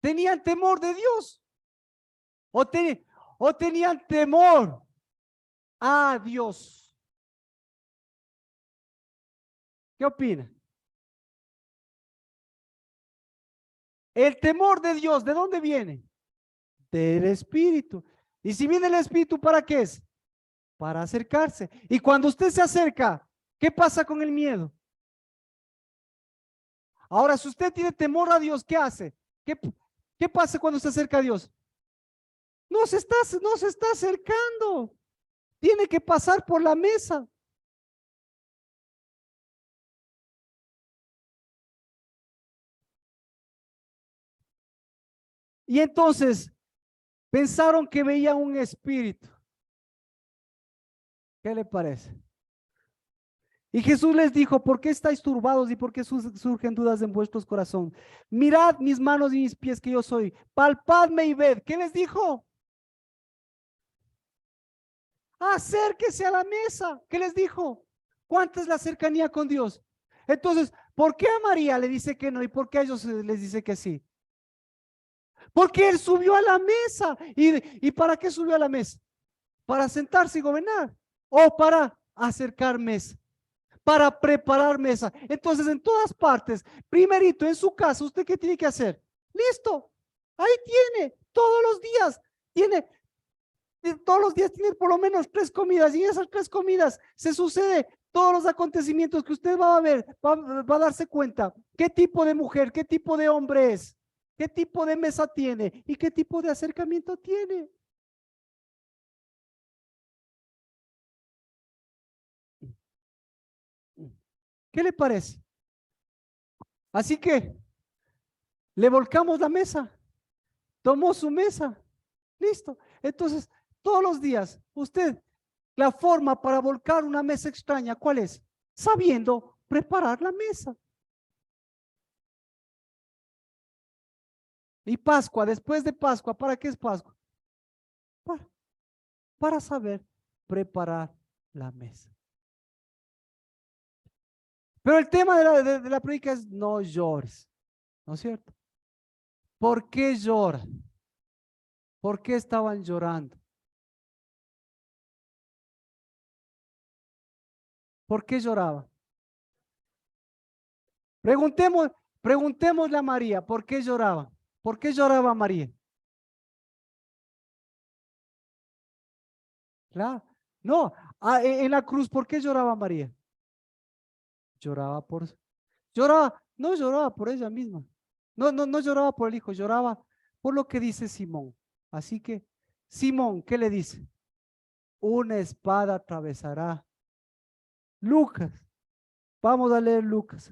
tenían temor de Dios o tenían temor a Dios? ¿Qué opina? El temor de Dios, ¿de dónde viene? Del Espíritu. Y si viene el Espíritu, ¿para qué es? Para acercarse. Y cuando usted se acerca, ¿qué pasa con el miedo? Ahora, si usted tiene temor a Dios, ¿qué hace? ¿Qué pasa cuando se acerca a Dios? No se está acercando. Tiene que pasar por la mesa. Y entonces pensaron que veían un espíritu. ¿Qué le parece? Y Jesús les dijo, ¿por qué estáis turbados y por qué surgen dudas en vuestros corazones? Mirad mis manos y mis pies que yo soy. Palpadme y ved. ¿Qué les dijo? Acérquese a la mesa. ¿Qué les dijo? ¿Cuánta es la cercanía con Dios? Entonces, ¿por qué a María le dice que no y por qué a ellos les dice que sí? Porque él subió a la mesa. ¿Y para qué subió a la mesa? Para sentarse y gobernar o para acercar mesa, para preparar mesa. Entonces, en todas partes, primerito, en su casa, ¿usted qué tiene que hacer? Listo, ahí tiene, todos los días tiene por lo menos 3 comidas y en esas 3 comidas se sucede todos los acontecimientos que usted va a ver, va a darse cuenta qué tipo de mujer, qué tipo de hombre es, qué tipo de mesa tiene y qué tipo de acercamiento tiene. ¿Qué le parece? Así que le volcamos la mesa, tomó su mesa, listo. Entonces, todos los días, usted, la forma para volcar una mesa extraña, ¿cuál es? Sabiendo preparar la mesa. Y Pascua, después de Pascua, ¿para qué es Pascua? Para, para saber preparar la mesa. Pero el tema de la prédica es no llores, ¿no es cierto? ¿Por qué lloran? ¿Por qué estaban llorando? ¿Por qué lloraban? Preguntémosle a María, ¿por qué lloraba? ¿Por qué lloraba María? Claro. No, en la cruz, ¿por qué lloraba María? Lloraba por, no lloraba por ella misma. No lloraba por el hijo, lloraba por lo que dice Simón. Así que, Simón, ¿qué le dice? Una espada atravesará. Lucas, vamos a leer Lucas.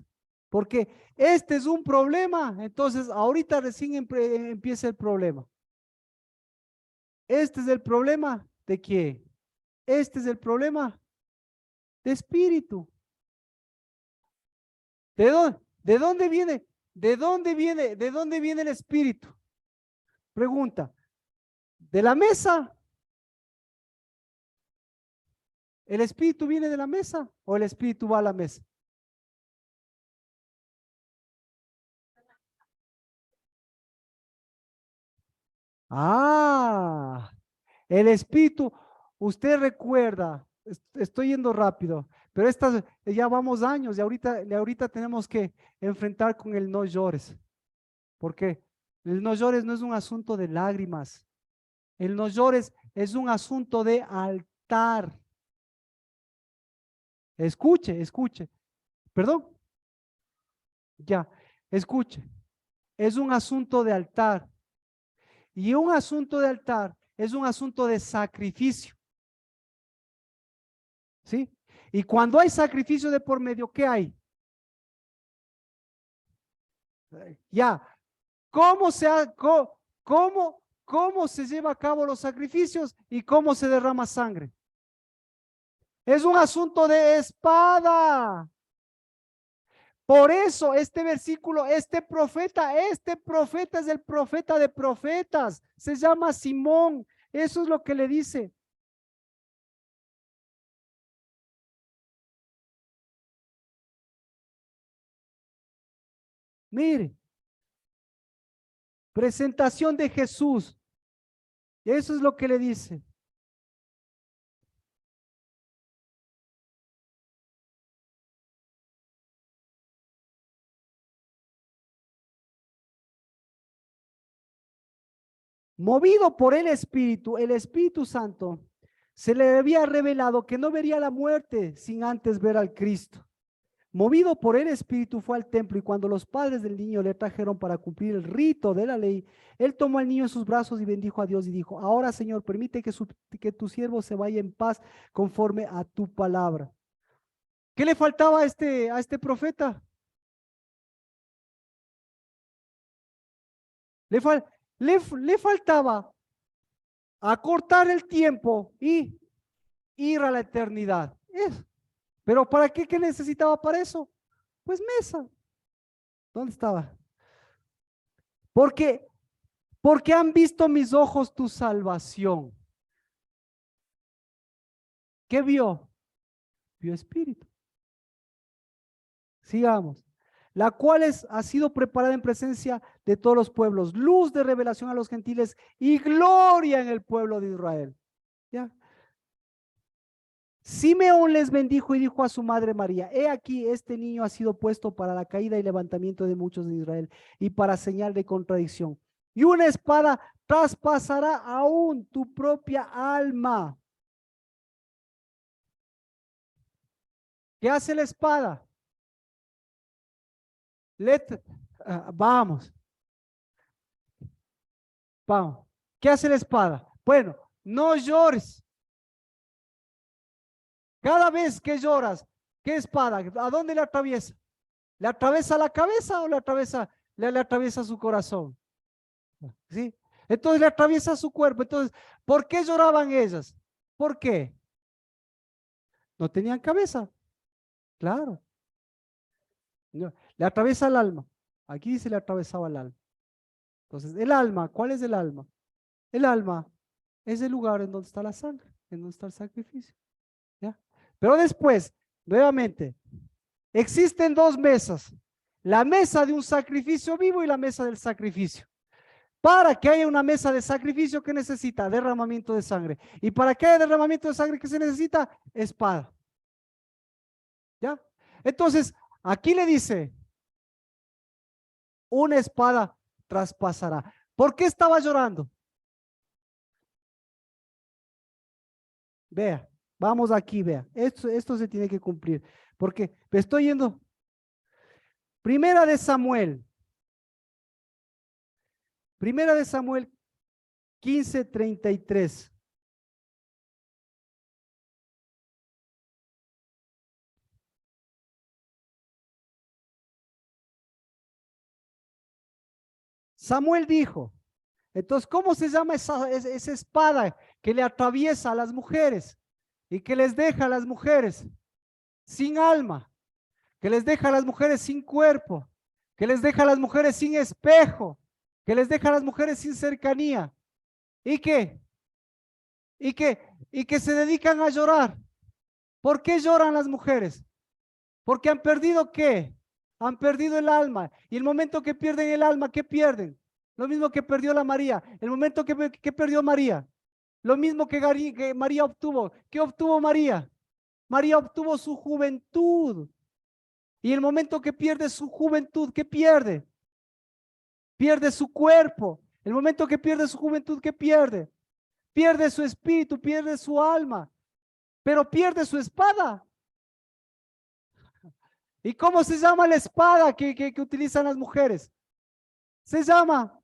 Porque este es un problema, entonces ahorita recién empieza el problema. Este es el problema de qué? Este es el problema de espíritu. ¿De dónde viene? ¿De dónde viene? ¿De dónde viene el espíritu? Pregunta. ¿De la mesa? ¿El espíritu viene de la mesa o el espíritu va a la mesa? Ah, el espíritu, usted recuerda, estoy yendo rápido, pero ya vamos años y ahorita tenemos que enfrentar con el no llores. ¿Por qué? El no llores no es un asunto de lágrimas. El no llores es un asunto de altar. Escuche, escuche. Perdón, ya, escuche. Es un asunto de altar. Y un asunto de altar es un asunto de sacrificio. ¿Sí? Y cuando hay sacrificio de por medio, ¿qué hay? Ya, ¿cómo se, cómo se lleva a cabo los sacrificios y cómo se derrama sangre? Es un asunto de espada. Por eso este versículo, este profeta es el profeta de profetas, se llama Simón. Eso es lo que le dice. Mire, presentación de Jesús. Eso es lo que le dice. Movido por el Espíritu Santo, se le había revelado que no vería la muerte sin antes ver al Cristo. Movido por el Espíritu fue al templo y cuando los padres del niño le trajeron para cumplir el rito de la ley, él tomó al niño en sus brazos y bendijo a Dios y dijo, ahora Señor, permite que tu siervo se vaya en paz conforme a tu palabra. ¿Qué le faltaba a este profeta? Le faltaba acortar el tiempo y ir a la eternidad. Pero ¿para qué? ¿Qué necesitaba para eso? Pues mesa. ¿Dónde estaba? Porque han visto mis ojos tu salvación. ¿Qué vio? Vio espíritu. Sigamos. La cual ha sido preparada en presencia de todos los pueblos, luz de revelación a los gentiles y gloria en el pueblo de Israel. ¿Ya? Simeón les bendijo y dijo a su madre María, he aquí este niño ha sido puesto para la caída y levantamiento de muchos de Israel y para señal de contradicción. Y una espada traspasará aún tu propia alma. ¿Qué hace la espada? Vamos. Vamos. ¿Qué hace la espada? Bueno, no llores. Cada vez que lloras, ¿qué espada? ¿A dónde le atraviesa? ¿Le atraviesa la cabeza o le atraviesa su corazón? ¿Sí? Entonces le atraviesa su cuerpo. Entonces, ¿por qué lloraban ellas? ¿Por qué? No tenían cabeza. Claro. No, le atraviesa el alma. Aquí dice le atravesaba el alma. Entonces, el alma, ¿cuál es el alma? El alma es el lugar en donde está la sangre, en donde está el sacrificio. ¿Ya? Pero después, nuevamente, existen dos mesas. La mesa de un sacrificio vivo y la mesa del sacrificio. Para que haya una mesa de sacrificio, ¿qué necesita? Derramamiento de sangre. Y para que haya derramamiento de sangre, ¿qué se necesita? Espada. ¿Ya? Entonces, aquí le dice, una espada traspasará. ¿Por qué estaba llorando? Vea, vamos aquí, vea. Esto se tiene que cumplir. Porque me estoy yendo. Primera de Samuel. Primera de Samuel 15:33. Samuel dijo, entonces, ¿cómo se llama esa espada que le atraviesa a las mujeres y que les deja a las mujeres sin alma, que les deja a las mujeres sin cuerpo, que les deja a las mujeres sin espejo, que les deja a las mujeres sin cercanía? ¿Y qué? Y que se dedican a llorar. ¿Por qué lloran las mujeres? Porque han perdido ¿qué? Han perdido el alma. Y el momento que pierden el alma, ¿qué pierden? Lo mismo que perdió la María. El momento que perdió María. Lo mismo que María obtuvo. ¿Qué obtuvo María? María obtuvo su juventud. Y el momento que pierde su juventud, ¿qué pierde? Pierde su cuerpo. El momento que pierde su juventud, ¿qué pierde? Pierde su espíritu, pierde su alma. Pero pierde su espada. ¿Y cómo se llama la espada que utilizan las mujeres? Se llama,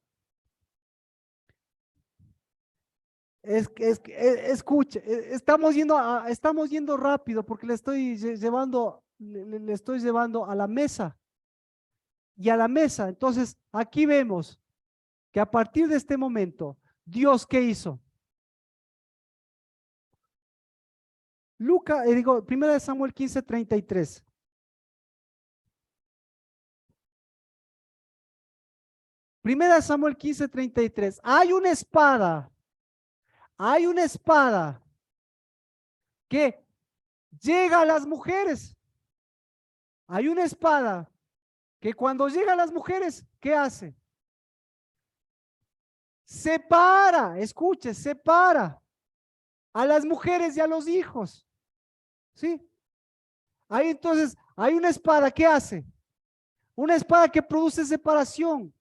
escuche, estamos yendo rápido porque le estoy llevando a la mesa y a la mesa. Entonces, aquí vemos que a partir de este momento, Dios, ¿qué hizo? Primera de Samuel 15:33. Primera de Samuel 15:33. Hay una espada que llega a las mujeres. Hay una espada que cuando llega a las mujeres, ¿qué hace? separa, escuche, separa a las mujeres y a los hijos. ¿Sí? Ahí entonces hay una espada, ¿qué hace? Una espada que produce separación.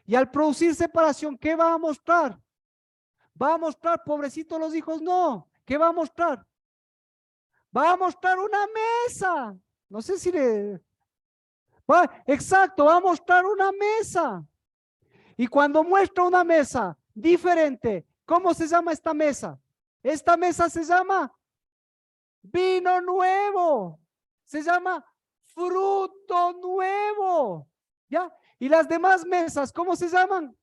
Y al producir separación, ¿qué va a mostrar? ¿Va a mostrar pobrecitos los hijos? No. ¿Qué va a mostrar? Va a mostrar una mesa. No sé si le... exacto, va a mostrar una mesa. Y cuando muestra una mesa diferente, ¿cómo se llama esta mesa? Esta mesa se llama vino nuevo. Se llama fruto nuevo. ¿Ya? Y las demás mesas, ¿cómo se llaman?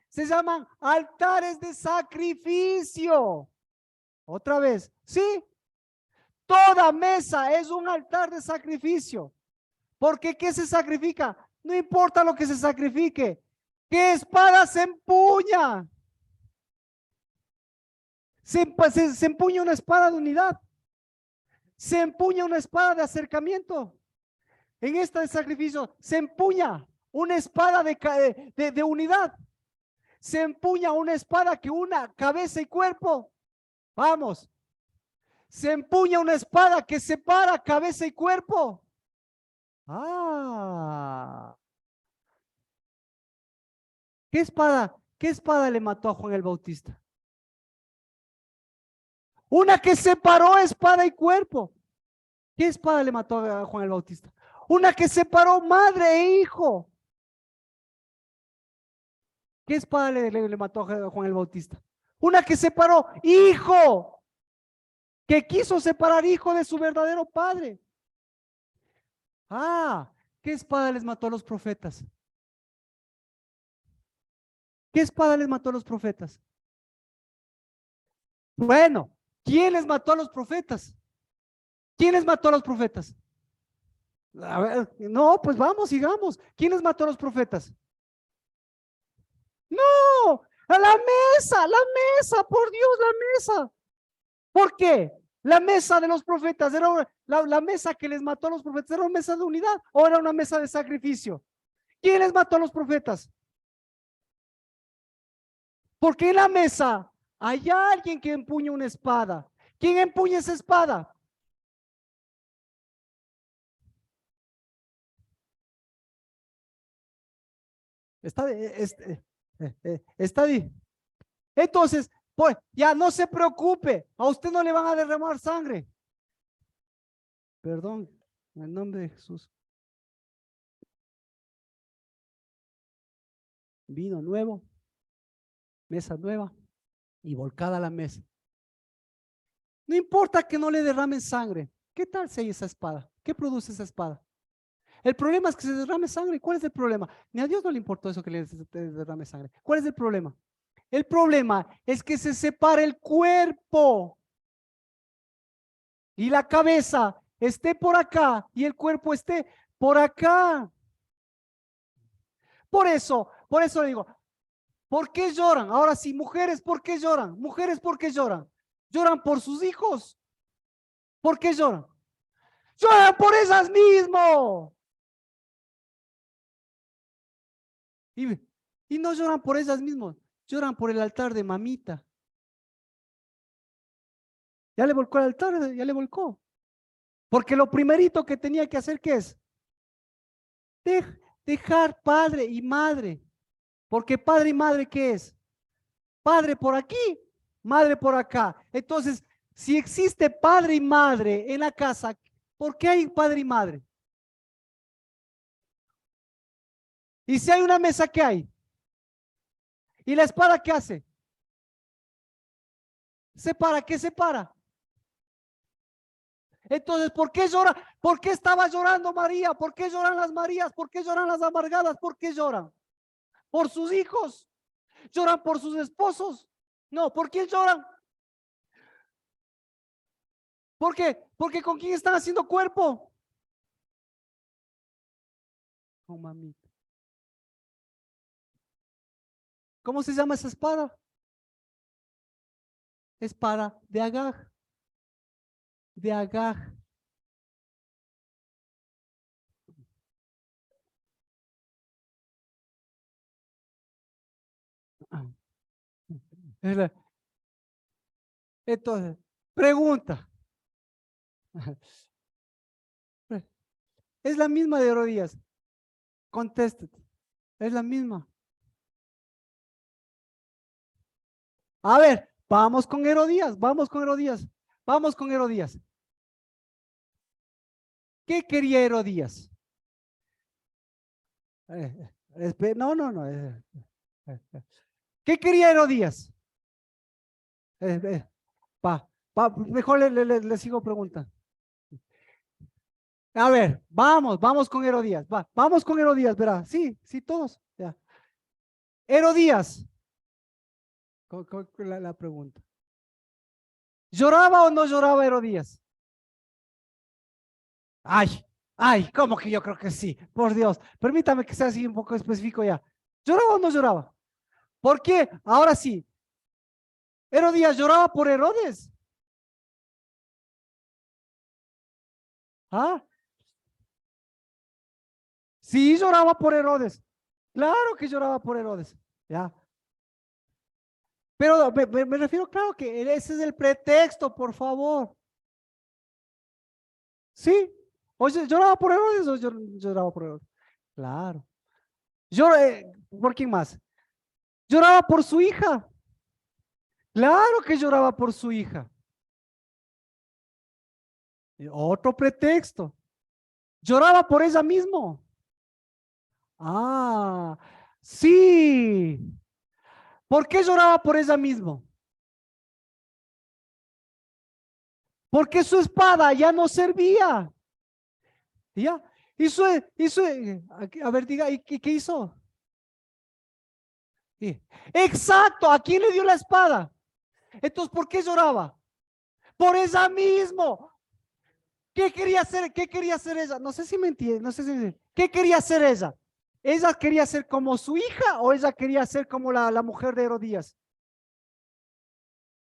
Se llaman altares de sacrificio. Otra vez, ¿sí? Toda mesa es un altar de sacrificio. Porque ¿qué se sacrifica? No importa lo que se sacrifique. ¿Qué espada se empuña? Se empuña una espada de unidad. Se empuña una espada de acercamiento. En este sacrificio se empuña una espada de unidad. Se empuña una espada que una cabeza y cuerpo. Vamos. Se empuña una espada que separa cabeza y cuerpo. Ah. ¿Qué espada le mató a Juan el Bautista? Una que separó espada y cuerpo. ¿Qué espada le mató a Juan el Bautista? Una que separó madre e hijo. ¿Qué espada le mató a Juan el Bautista? Una que separó hijo, que quiso separar hijo de su verdadero padre. Ah, ¿qué espada les mató a los profetas? ¿Qué espada les mató a los profetas? Bueno, ¿quién les mató a los profetas? ¿Quién les mató a los profetas? A ver, no, pues vamos, sigamos. ¿Quién les mató a los profetas? No, a la mesa, por Dios, la mesa. ¿Por qué? La mesa de los profetas era la mesa que les mató a los profetas, ¿era una mesa de unidad o era una mesa de sacrificio? ¿Quién les mató a los profetas? Porque en la mesa hay alguien que empuña una espada. ¿Quién empuña esa espada? Está, está ahí. Entonces, pues ya no se preocupe, a usted no le van a derramar sangre. Perdón, en el nombre de Jesús. Vino nuevo, mesa nueva y volcada a la mesa. No importa que no le derramen sangre. ¿Qué tal si hay esa espada? ¿Qué produce esa espada? El problema es que se derrame sangre. ¿Cuál es el problema? Ni a Dios no le importó eso que le derrame sangre. ¿Cuál es el problema? El problema es que se separa el cuerpo y la cabeza esté por acá y el cuerpo esté por acá. Por eso le digo, ¿por qué lloran? Ahora sí, mujeres, ¿por qué lloran? Mujeres, ¿por qué lloran? Lloran por sus hijos. ¿Por qué lloran? Lloran por esas mismas. Y, y no lloran por esas mismas, lloran por el altar de mamita. Ya le volcó el altar, ya le volcó. Porque lo primerito que tenía que hacer, ¿qué es? Dejar padre y madre. Porque padre y madre, ¿qué es? Padre por aquí, madre por acá. Entonces, si existe padre y madre en la casa, ¿por qué hay padre y madre? Y si hay una mesa, ¿qué hay? ¿Y la espada qué hace? Separa, ¿qué separa? Entonces, ¿por qué llora? ¿Por qué estaba llorando María? ¿Por qué lloran las Marías? ¿Por qué lloran las amargadas? ¿Por qué lloran? ¿Por sus hijos? ¿Lloran por sus esposos? No, ¿por quién lloran? ¿Por qué? Porque ¿con quién están haciendo cuerpo? Con mamita. ¿Cómo se llama esa espada? Espada de Agag. De Agag. Entonces, pregunta. Es la misma de Herodías. Contéstate. Es la misma. A ver, vamos con Herodías, vamos con Herodías, vamos con Herodías. ¿Qué quería Herodías? No, no, no. ¿Qué quería Herodías? Mejor le sigo preguntando. A ver, vamos con Herodías. Vamos con Herodías, verá. Sí, sí, todos. Ya. Herodías. La pregunta. ¿Lloraba o no lloraba Herodías? Ay, ¿cómo que yo creo que sí? Por Dios, permítame que sea así un poco específico ya. ¿Lloraba o no lloraba? ¿Por qué? Ahora sí. ¿Herodías lloraba por Herodes? ¿Ah? Sí, lloraba por Herodes. Claro que lloraba por Herodes. Ya. Pero me refiero, claro que ese es el pretexto, por favor. ¿Sí? ¿O lloraba por Herodes o lloraba por Herodes? Claro. ¿Por quién más? ¿Lloraba por su hija? Claro que lloraba por su hija. Otro pretexto. ¿Lloraba por ella mismo? Ah, sí. ¿Por qué lloraba por ella mismo? Porque su espada ya no servía. ¿Ya? A ver, diga, ¿y qué hizo? Sí. Exacto, ¿a quién le dio la espada? Entonces, ¿por qué lloraba? Por ella mismo. ¿Qué quería hacer? ¿Qué quería hacer ella? No sé si me entiende, no sé si. ¿Qué quería hacer ella? ¿Ella quería ser como su hija o ella quería ser como la mujer de Herodías?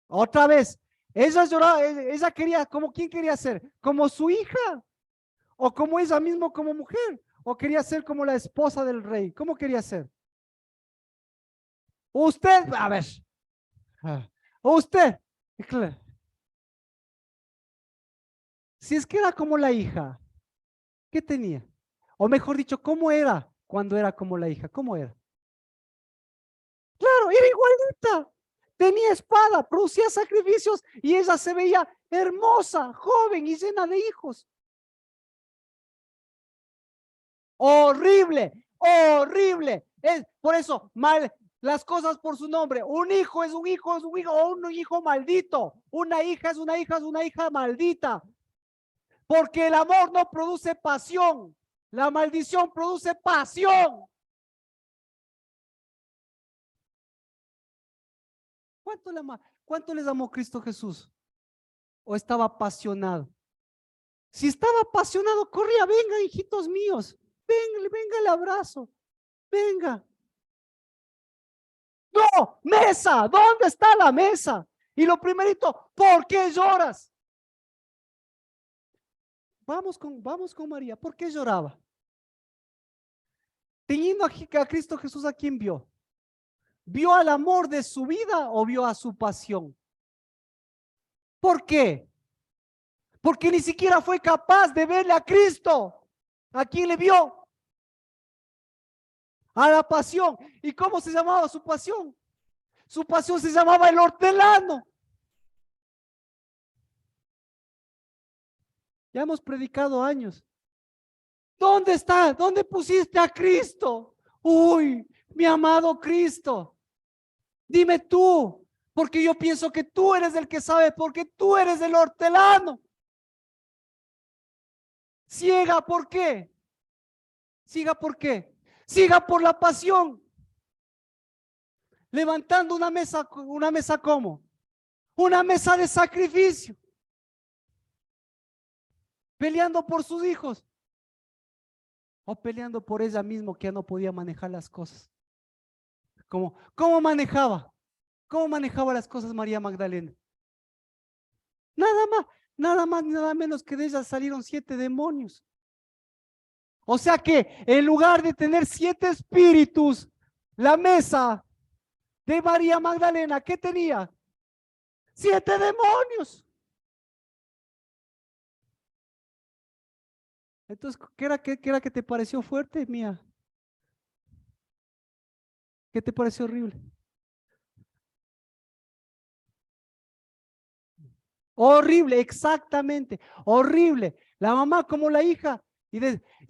Otra vez, ella lloraba, ella quería, ¿como quién quería ser? ¿Como su hija? ¿O como ella misma como mujer? ¿O quería ser como la esposa del rey? ¿Cómo quería ser? Usted, a ver, usted, si es que era como la hija, ¿qué tenía? O mejor dicho, ¿cómo era cuando era como la hija? ¿Cómo era? Claro, era igualita. Tenía espada, producía sacrificios y ella se veía hermosa, joven y llena de hijos. Horrible, horrible. Por eso, mal, las cosas por su nombre. Un hijo es un hijo, es un hijo, o un hijo maldito. Una hija es una hija, es una hija maldita. Porque el amor no produce pasión. La maldición produce pasión. ¿Cuánto les amó Cristo Jesús? ¿O estaba apasionado? Si estaba apasionado, corría, venga, hijitos míos, venga, venga el abrazo, venga. No, mesa, ¿dónde está la mesa? Y lo primerito, ¿por qué lloras? Vamos con María, ¿por qué lloraba? Teniendo a Cristo Jesús, ¿a quién vio? ¿Vio al amor de su vida o vio a su pasión? ¿Por qué? Porque ni siquiera fue capaz de verle a Cristo. ¿A quién le vio? A la pasión. ¿Y cómo se llamaba su pasión? Su pasión se llamaba el hortelano. Ya hemos predicado años. ¿Dónde está? ¿Dónde pusiste a Cristo? Uy, mi amado Cristo. Dime tú, porque yo pienso que tú eres el que sabe, porque tú eres el hortelano. Ciega, ¿por qué? Ciega, ¿por qué? Ciega por la pasión. Levantando una mesa ¿cómo? Una mesa de sacrificio. Peleando por sus hijos. O peleando por ella misma que ya no podía manejar las cosas. ¿Cómo manejaba? ¿Cómo manejaba las cosas María Magdalena? Nada más, nada más, nada menos que de ella salieron 7 demonios. O sea que en lugar de tener 7 espíritus, la mesa de María Magdalena, ¿qué tenía? 7 demonios. Entonces, ¿qué era que te pareció fuerte, mía? ¿Qué te pareció horrible? Horrible, exactamente, horrible. La mamá como la hija, y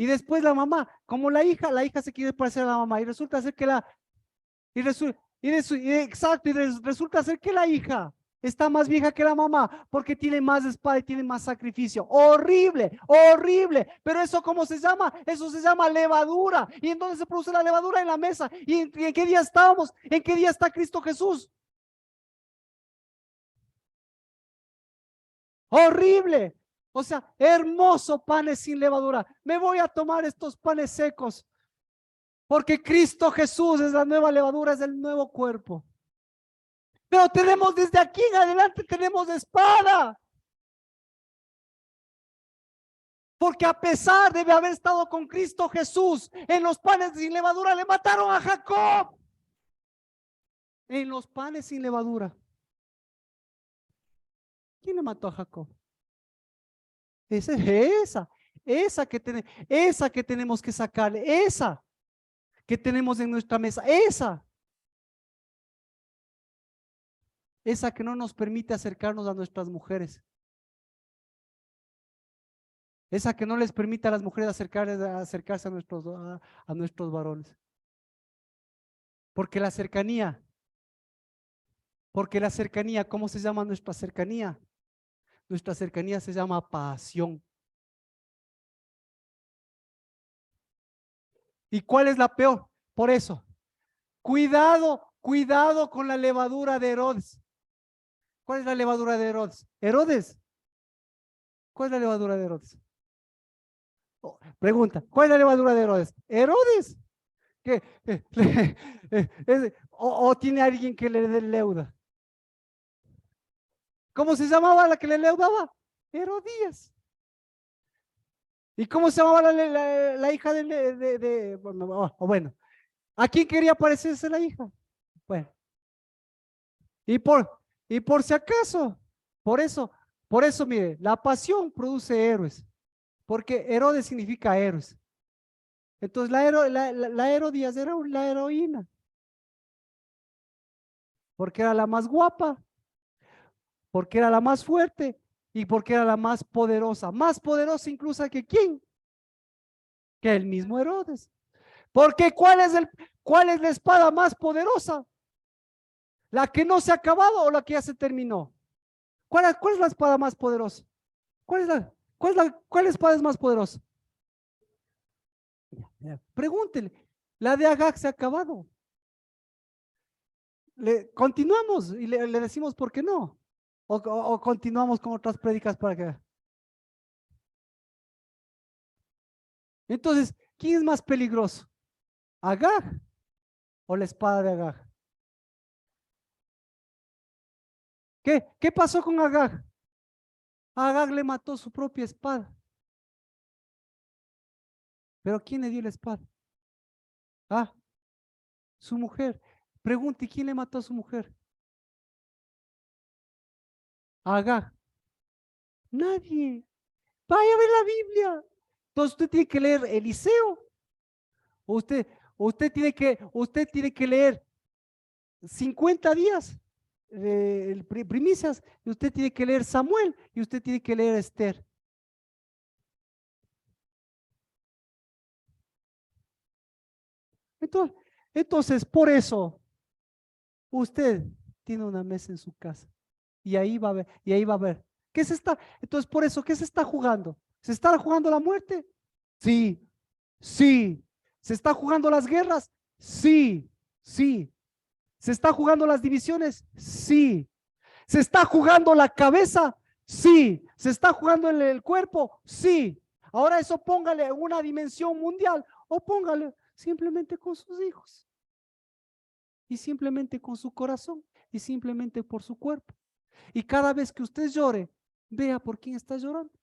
después la mamá como la hija se quiere parecer a la mamá, y resulta ser que exacto, resulta ser que la hija está más vieja que la mamá, porque tiene más espada y tiene más sacrificio. Horrible, horrible. Pero eso, ¿cómo se llama? Eso se llama levadura. ¿Y en dónde se produce la levadura? En la mesa. ¿Y en qué día estamos? ¿En qué día está Cristo Jesús? Horrible. O sea, hermoso panes sin levadura. Me voy a tomar estos panes secos, porque Cristo Jesús es la nueva levadura, es el nuevo cuerpo. Pero tenemos desde aquí en adelante, tenemos espada. Porque a pesar de haber estado con Cristo Jesús en los panes sin levadura, le mataron a Jacob. En los panes sin levadura. ¿Quién le mató a Jacob? Esa que tenemos que sacarle, esa que tenemos en nuestra mesa, esa que no nos permite acercarnos a nuestras mujeres, esa que no les permite a las mujeres acercarse a nuestros varones. Porque la cercanía, ¿cómo se llama nuestra cercanía? Nuestra cercanía se llama pasión. ¿Y cuál es la peor? Por eso, cuidado con la levadura de Herodes. ¿Cuál es la levadura de Herodes? Herodes. ¿Cuál es la levadura de Herodes? Pregunta, ¿cuál es la levadura de Herodes? Herodes. ¿Qué? O tiene alguien que le dé leuda. ¿Cómo se llamaba la que le leudaba? Herodías. ¿Y cómo se llamaba la hija bueno, ¿a quién quería parecerse la hija? Bueno, y por si acaso, por eso, mire, la pasión produce héroes, porque Herodes significa héroes. Entonces la Herodías era la heroína, porque era la más guapa, porque era la más fuerte y porque era la más poderosa incluso que ¿quién? Que el mismo Herodes. Porque ¿cuál es la espada más poderosa? ¿La que no se ha acabado o la que ya se terminó? ¿Cuál es la espada más poderosa? ¿Cuál espada es más poderosa? Pregúntele. La de Agag se ha acabado. Continuamos y le decimos por qué no. O continuamos con otras prédicas para que. Entonces, ¿quién es más peligroso? ¿Agag o la espada de Agag? ¿Qué pasó con Agag? Agag le mató su propia espada. ¿Pero quién le dio la espada? Ah, su mujer. Pregunte, ¿quién le mató a su mujer? Agag. Nadie. Vaya a ver la Biblia. Entonces usted tiene que leer Eliseo. Usted tiene que leer 50 días primicias, y usted tiene que leer Samuel y usted tiene que leer Esther. Entonces, por eso, usted tiene una mesa en su casa y ahí va a ver, ¿qué se está? Entonces, por eso, ¿qué se está jugando? ¿Se está jugando la muerte? Sí, sí. ¿Se está jugando las guerras? Sí, sí. ¿Se está jugando las divisiones? Sí. ¿Se está jugando la cabeza? Sí. ¿Se está jugando el cuerpo? Sí. Ahora eso póngale una dimensión mundial o póngale simplemente con sus hijos y simplemente con su corazón y simplemente por su cuerpo. Y cada vez que usted llore, vea por quién está llorando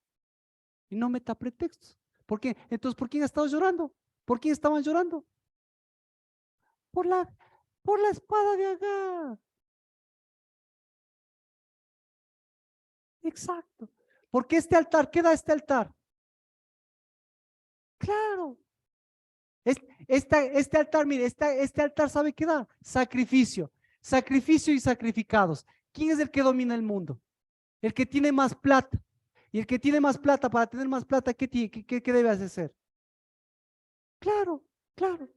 y no meta pretextos. ¿Por qué? Entonces, ¿por quién ha estado llorando? ¿Por quién estaban llorando? Por Por la espada de Agar. Exacto. Porque este altar, ¿qué da este altar? Claro. Este altar, mire, este altar, ¿sabe qué da? Sacrificio. Sacrificio y sacrificados. ¿Quién es el que domina el mundo? El que tiene más plata. Y el que tiene más plata, para tener más plata, ¿qué debe hacer? Claro, claro.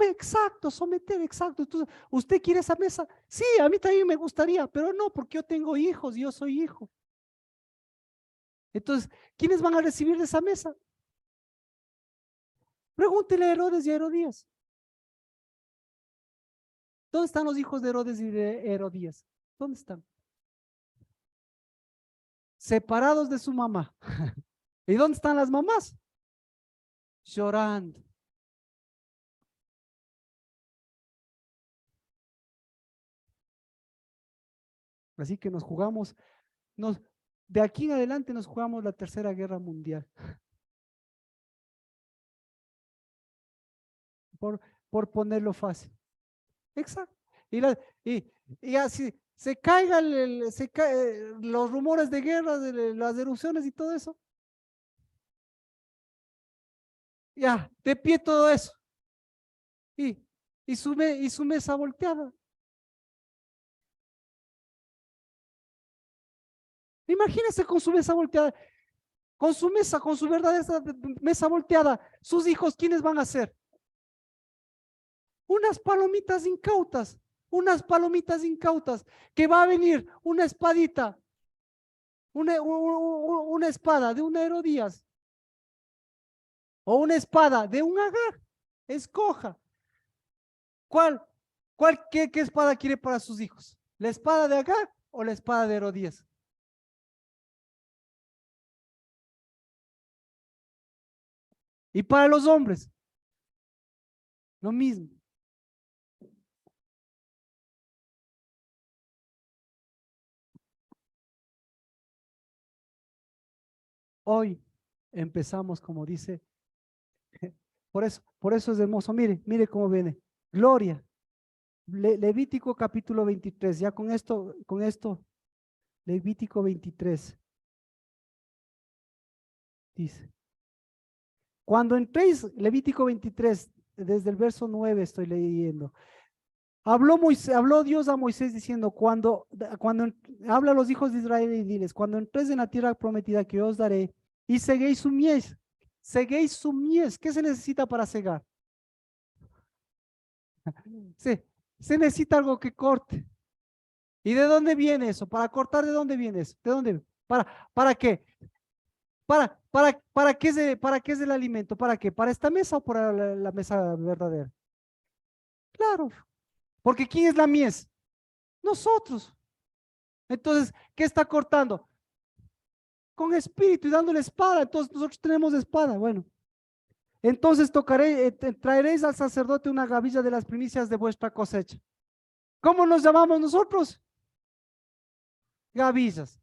Exacto, someter, exacto. Entonces, ¿usted quiere esa mesa? Sí, a mí también me gustaría, pero no, porque yo tengo hijos, yo soy hijo. Entonces, ¿quiénes van a recibir de esa mesa? Pregúntele a Herodes y a Herodías. ¿Dónde están los hijos de Herodes y de Herodías? ¿Dónde están? Separados de su mamá. ¿Y dónde están las mamás? Llorando. Así que nos jugamos, de aquí en adelante nos jugamos la Tercera Guerra Mundial. Por ponerlo fácil. Exacto. Y así se caigan los rumores de guerra, de las erupciones y todo eso. Ya, de pie todo eso. Y su mesa volteada. Imagínense con su mesa volteada, con su verdadera mesa volteada, sus hijos, ¿quiénes van a ser? Unas palomitas incautas, que va a venir una espadita, una espada de un Herodías, o una espada de un Agar. Escoja. ¿Qué espada quiere para sus hijos? ¿La espada de Agar o la espada de Herodías? Y para los hombres, lo mismo. Hoy empezamos, como dice, por eso es hermoso. Mire cómo viene. Gloria. Levítico capítulo 23. Ya con esto, Levítico 23. Dice. Cuando entréis, Levítico 23, desde el verso 9 estoy leyendo. Habló Dios a Moisés diciendo, cuando habla a los hijos de Israel y diles, cuando entréis en la tierra prometida que yo os daré y seguéis su mies, ¿qué se necesita para cegar? Se necesita algo que corte. ¿Y de dónde viene eso? Para cortar, ¿de dónde viene eso? ¿De dónde? ¿Para qué? ¿Para qué es el alimento? ¿Para qué? ¿Para esta mesa o para la mesa verdadera? Claro, porque ¿quién es la mies? Nosotros. Entonces, ¿qué está cortando? Con espíritu y dándole espada. Entonces, nosotros tenemos espada. Bueno, entonces traeréis al sacerdote una gavilla de las primicias de vuestra cosecha. ¿Cómo nos llamamos nosotros? Gavillas.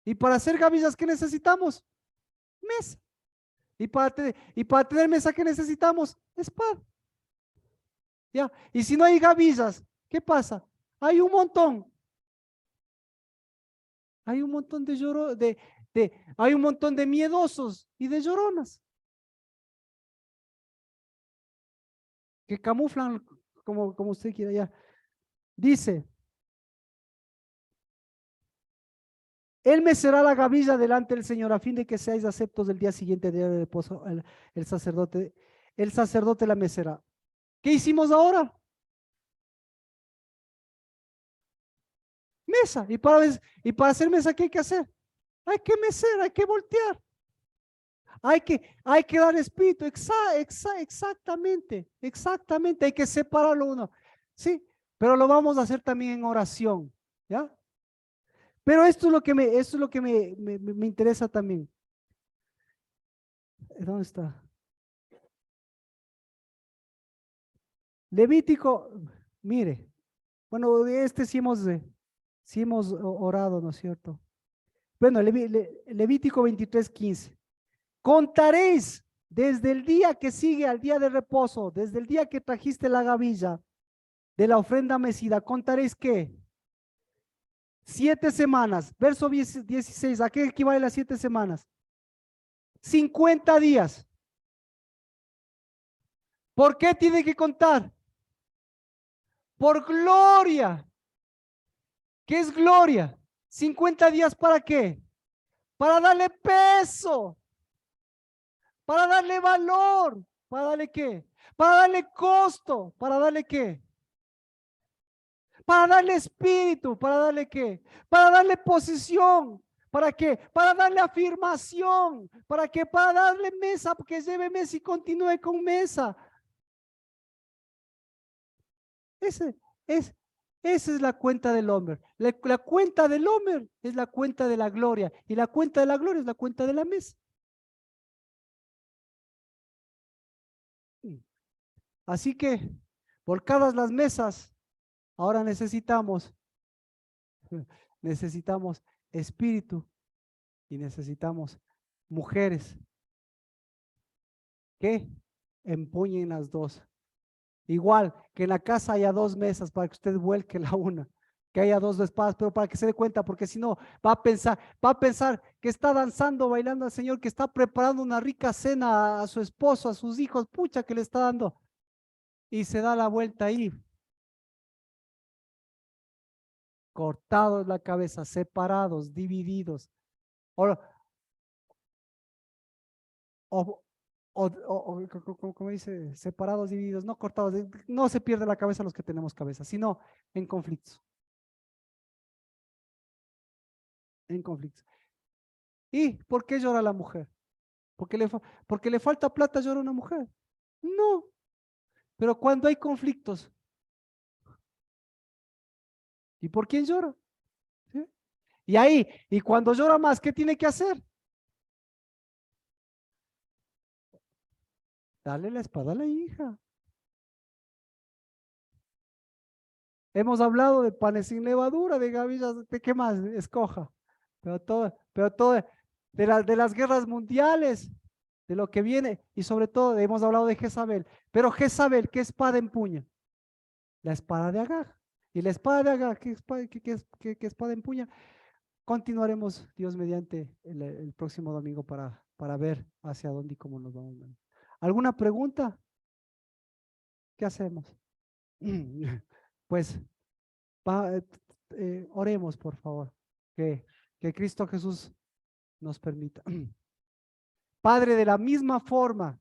Y para hacer gavillas, ¿qué necesitamos? Mesa. Y para tener mesa, ¿qué necesitamos? Espada. ¿Ya? Y si no hay gavillas, ¿qué pasa? Hay un montón. Hay un montón hay un montón de miedosos y de lloronas que camuflan como usted quiera ya. Dice, él me será la gavilla delante del Señor a fin de que seáis aceptos del día siguiente día de reposo. El sacerdote la mecerá. ¿Qué hicimos ahora? Mesa. Y para hacer mesa, ¿qué hay que hacer? Hay que mecer, hay que voltear. Hay que dar espíritu, exactamente, hay que separarlo uno. Sí, pero lo vamos a hacer también en oración, ¿ya? Pero esto es lo que me interesa también. ¿Dónde está? Levítico, mire, bueno, sí hemos orado, ¿no es cierto? Bueno, Levítico 23:15. Contaréis desde el día que sigue al día de reposo, desde el día que trajiste la gavilla, de la ofrenda mecida, contaréis que 7 semanas, verso 16, ¿a qué equivale las 7 semanas? 50 días. ¿Por qué tiene que contar? Por gloria. ¿Qué es gloria? 50 días ¿para qué? Para darle peso, para darle valor, ¿para darle qué? Para darle costo, ¿para darle qué? Para darle espíritu, ¿para darle qué? Para darle posición, ¿para qué? Para darle afirmación, ¿para qué? Para darle mesa, porque lleve mesa y continúe con mesa. Esa es la cuenta del hombre. La cuenta del hombre es la cuenta de la gloria, y la cuenta de la gloria es la cuenta de la mesa. Así que, volcadas las mesas, ahora necesitamos espíritu y necesitamos mujeres que empuñen las dos. Igual que en la casa haya 2 mesas para que usted vuelque la una, que haya 2 espadas, pero para que se dé cuenta, porque si no va a pensar que está danzando, bailando al Señor, que está preparando una rica cena a su esposo, a sus hijos, pucha que le está dando, y se da la vuelta ahí. Cortados la cabeza, separados, divididos, como dice, separados, divididos, no cortados, no se pierde la cabeza los que tenemos cabeza, sino en conflictos. En conflictos. ¿Y por qué llora la mujer? ¿Porque le falta plata llora una mujer? No, pero cuando hay conflictos, ¿y por quién llora? ¿Sí? Y cuando llora más, ¿qué tiene que hacer? Dale la espada a la hija. Hemos hablado de panes sin levadura, de gavillas, ¿de qué más? Escoja. Pero todo de las guerras mundiales, de lo que viene, y sobre todo hemos hablado de Jezabel. Pero Jezabel, ¿qué espada empuña? La espada de Agag. Y la espada de Agag, ¿qué espada empuña? Continuaremos, Dios mediante, el próximo domingo para ver hacia dónde y cómo nos vamos. ¿Alguna pregunta? ¿Qué hacemos? Pues oremos, por favor, que Cristo Jesús nos permita. Padre, de la misma forma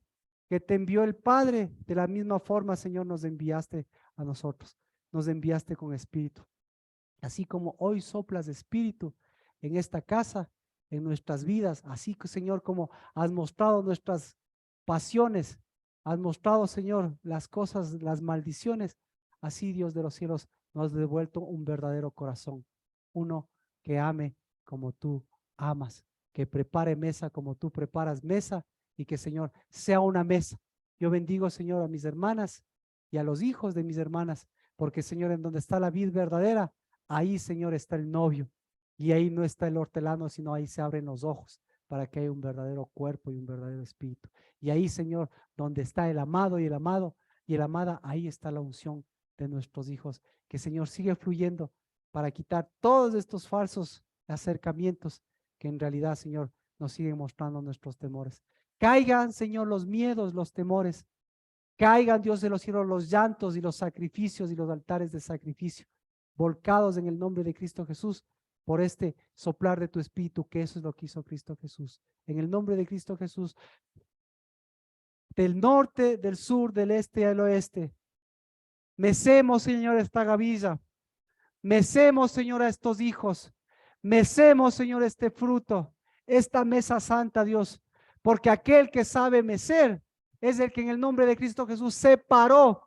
que te envió el Padre, de la misma forma, Señor, nos enviaste a nosotros, nos enviaste con espíritu. Así como hoy soplas de espíritu en esta casa, en nuestras vidas, así que, Señor, como has mostrado nuestras pasiones, has mostrado, Señor, las cosas, las maldiciones, así, Dios de los cielos, nos has devuelto un verdadero corazón, uno que ame como tú amas, que prepare mesa como tú preparas mesa, y que, Señor, sea una mesa. Yo bendigo, Señor, a mis hermanas y a los hijos de mis hermanas, porque, Señor, en donde está la vid verdadera, ahí, Señor, está el novio, y ahí no está el hortelano, sino ahí se abren los ojos para que haya un verdadero cuerpo y un verdadero espíritu. Y ahí, Señor, donde está el amado y el amado y la amada, ahí está la unción de nuestros hijos. Que, Señor, sigue fluyendo para quitar todos estos falsos acercamientos que en realidad, Señor, nos siguen mostrando nuestros temores. Caigan, Señor, los miedos, los temores. Caigan, Dios de los cielos, los llantos y los sacrificios y los altares de sacrificio, volcados en el nombre de Cristo Jesús, por este soplar de tu espíritu, que eso es lo que hizo Cristo Jesús. En el nombre de Cristo Jesús, del norte, del sur, del este y del oeste, mecemos, Señor, esta gavilla, mecemos, Señor, a estos hijos, mecemos, Señor, este fruto, esta mesa santa, Dios, porque aquel que sabe mecer es el que en el nombre de Cristo Jesús separó,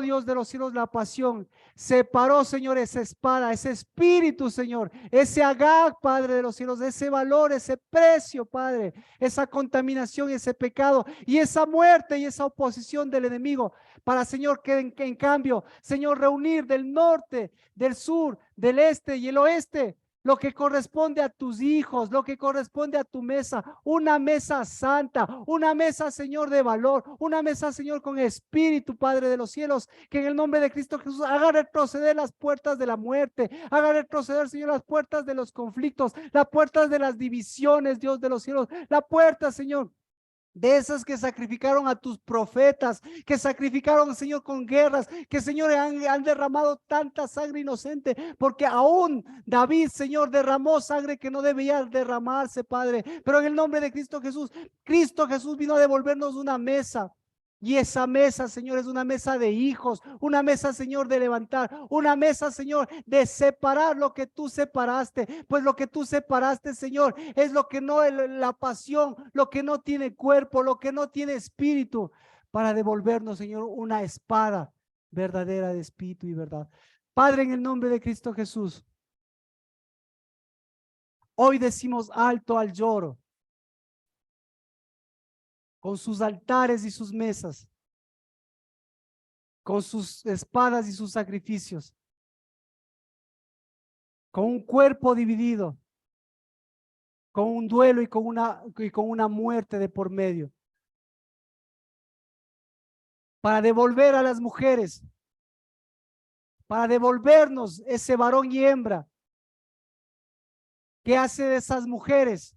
Dios de los cielos la pasión, separó, Señor, esa espada, ese espíritu, Señor, ese Agag, Padre de los cielos, ese valor, ese precio, Padre, esa contaminación, ese pecado y esa muerte y esa oposición del enemigo, para, Señor, que en cambio, Señor, reunir del norte, del sur, del este y el oeste, lo que corresponde a tus hijos, lo que corresponde a tu mesa, una mesa santa, una mesa, Señor, de valor, una mesa, Señor, con espíritu, Padre de los cielos, que en el nombre de Cristo Jesús haga retroceder las puertas de la muerte, haga retroceder, Señor, las puertas de los conflictos, las puertas de las divisiones, Dios de los cielos, la puerta, Señor, de esas que sacrificaron a tus profetas, que sacrificaron, Señor, con guerras, que, Señor, han derramado tanta sangre inocente, porque aún David, Señor, derramó sangre que no debía derramarse, Padre. Pero en el nombre de Cristo Jesús vino a devolvernos una mesa. Y esa mesa, Señor, es una mesa de hijos, una mesa, Señor, de levantar, una mesa, Señor, de separar lo que tú separaste, pues lo que tú separaste, Señor, es lo que no, la pasión, lo que no tiene cuerpo, lo que no tiene espíritu, para devolvernos, Señor, una espada verdadera de espíritu y verdad. Padre, en el nombre de Cristo Jesús, hoy decimos alto al lloro, con sus altares y sus mesas, con sus espadas y sus sacrificios, con un cuerpo dividido, con un duelo y con una muerte de por medio, para devolver a las mujeres, para devolvernos ese varón y hembra que hace de esas mujeres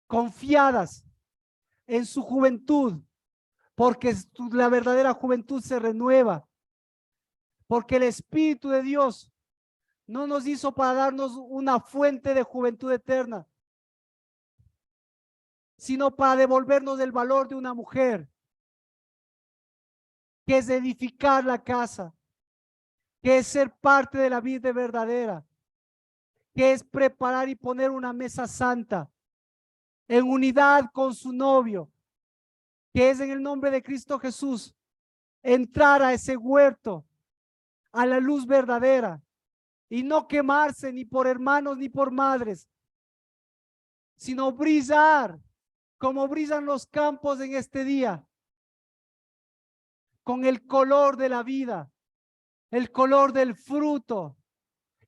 confiadas en su juventud, porque la verdadera juventud se renueva, porque el Espíritu de Dios no nos hizo para darnos una fuente de juventud eterna, sino para devolvernos el valor de una mujer, que es edificar la casa, que es ser parte de la vida verdadera, que es preparar y poner una mesa santa en unidad con su novio, que es en el nombre de Cristo Jesús, entrar a ese huerto, a la luz verdadera, y no quemarse ni por hermanos ni por madres, sino brillar como brillan los campos en este día, con el color de la vida, el color del fruto,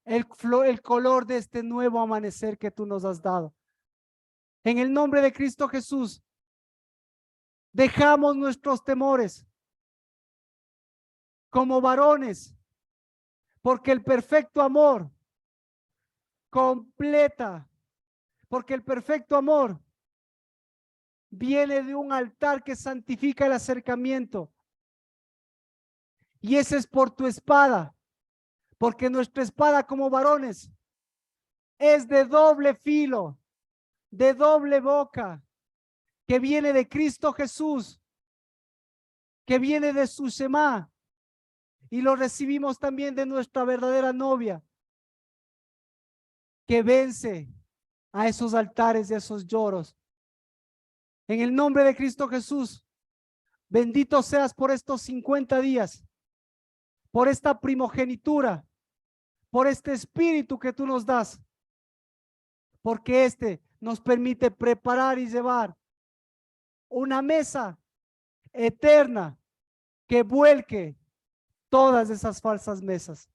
el color de este nuevo amanecer que tú nos has dado. En el nombre de Cristo Jesús, dejamos nuestros temores como varones, porque el perfecto amor completa, porque el perfecto amor viene de un altar que santifica el acercamiento. Y ese es por tu espada, porque nuestra espada como varones es de doble filo, de doble boca, que viene de Cristo Jesús, que viene de su Shema, y lo recibimos también de nuestra verdadera novia, que vence a esos altares y a esos lloros. En el nombre de Cristo Jesús, bendito seas por estos 50 días, por esta primogenitura, por este espíritu que tú nos das, porque este nos permite preparar y llevar una mesa eterna que vuelque todas esas falsas mesas.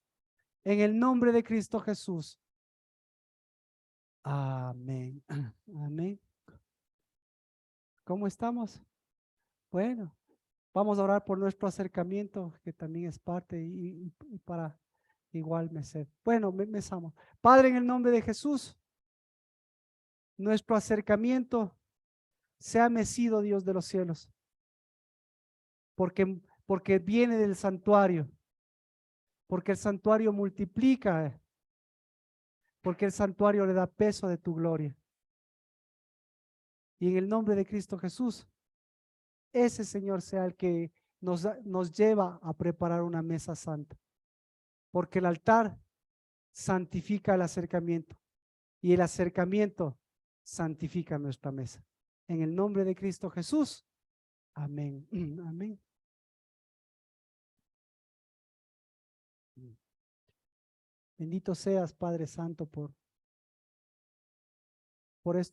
En el nombre de Cristo Jesús. Amén. Amén. ¿Cómo estamos? Bueno, vamos a orar por nuestro acercamiento, que también es parte y para igual mecer. Bueno, mesamos. Padre, en el nombre de Jesús, nuestro acercamiento sea mecido, Dios de los cielos, porque viene del santuario, porque el santuario multiplica, porque el santuario le da peso de tu gloria. Y en el nombre de Cristo Jesús, ese Señor sea el que nos lleva a preparar una mesa santa, porque el altar santifica el acercamiento y el acercamiento santifica nuestra mesa. En el nombre de Cristo Jesús. Amén. Amén. Bendito seas, Padre Santo, por esto.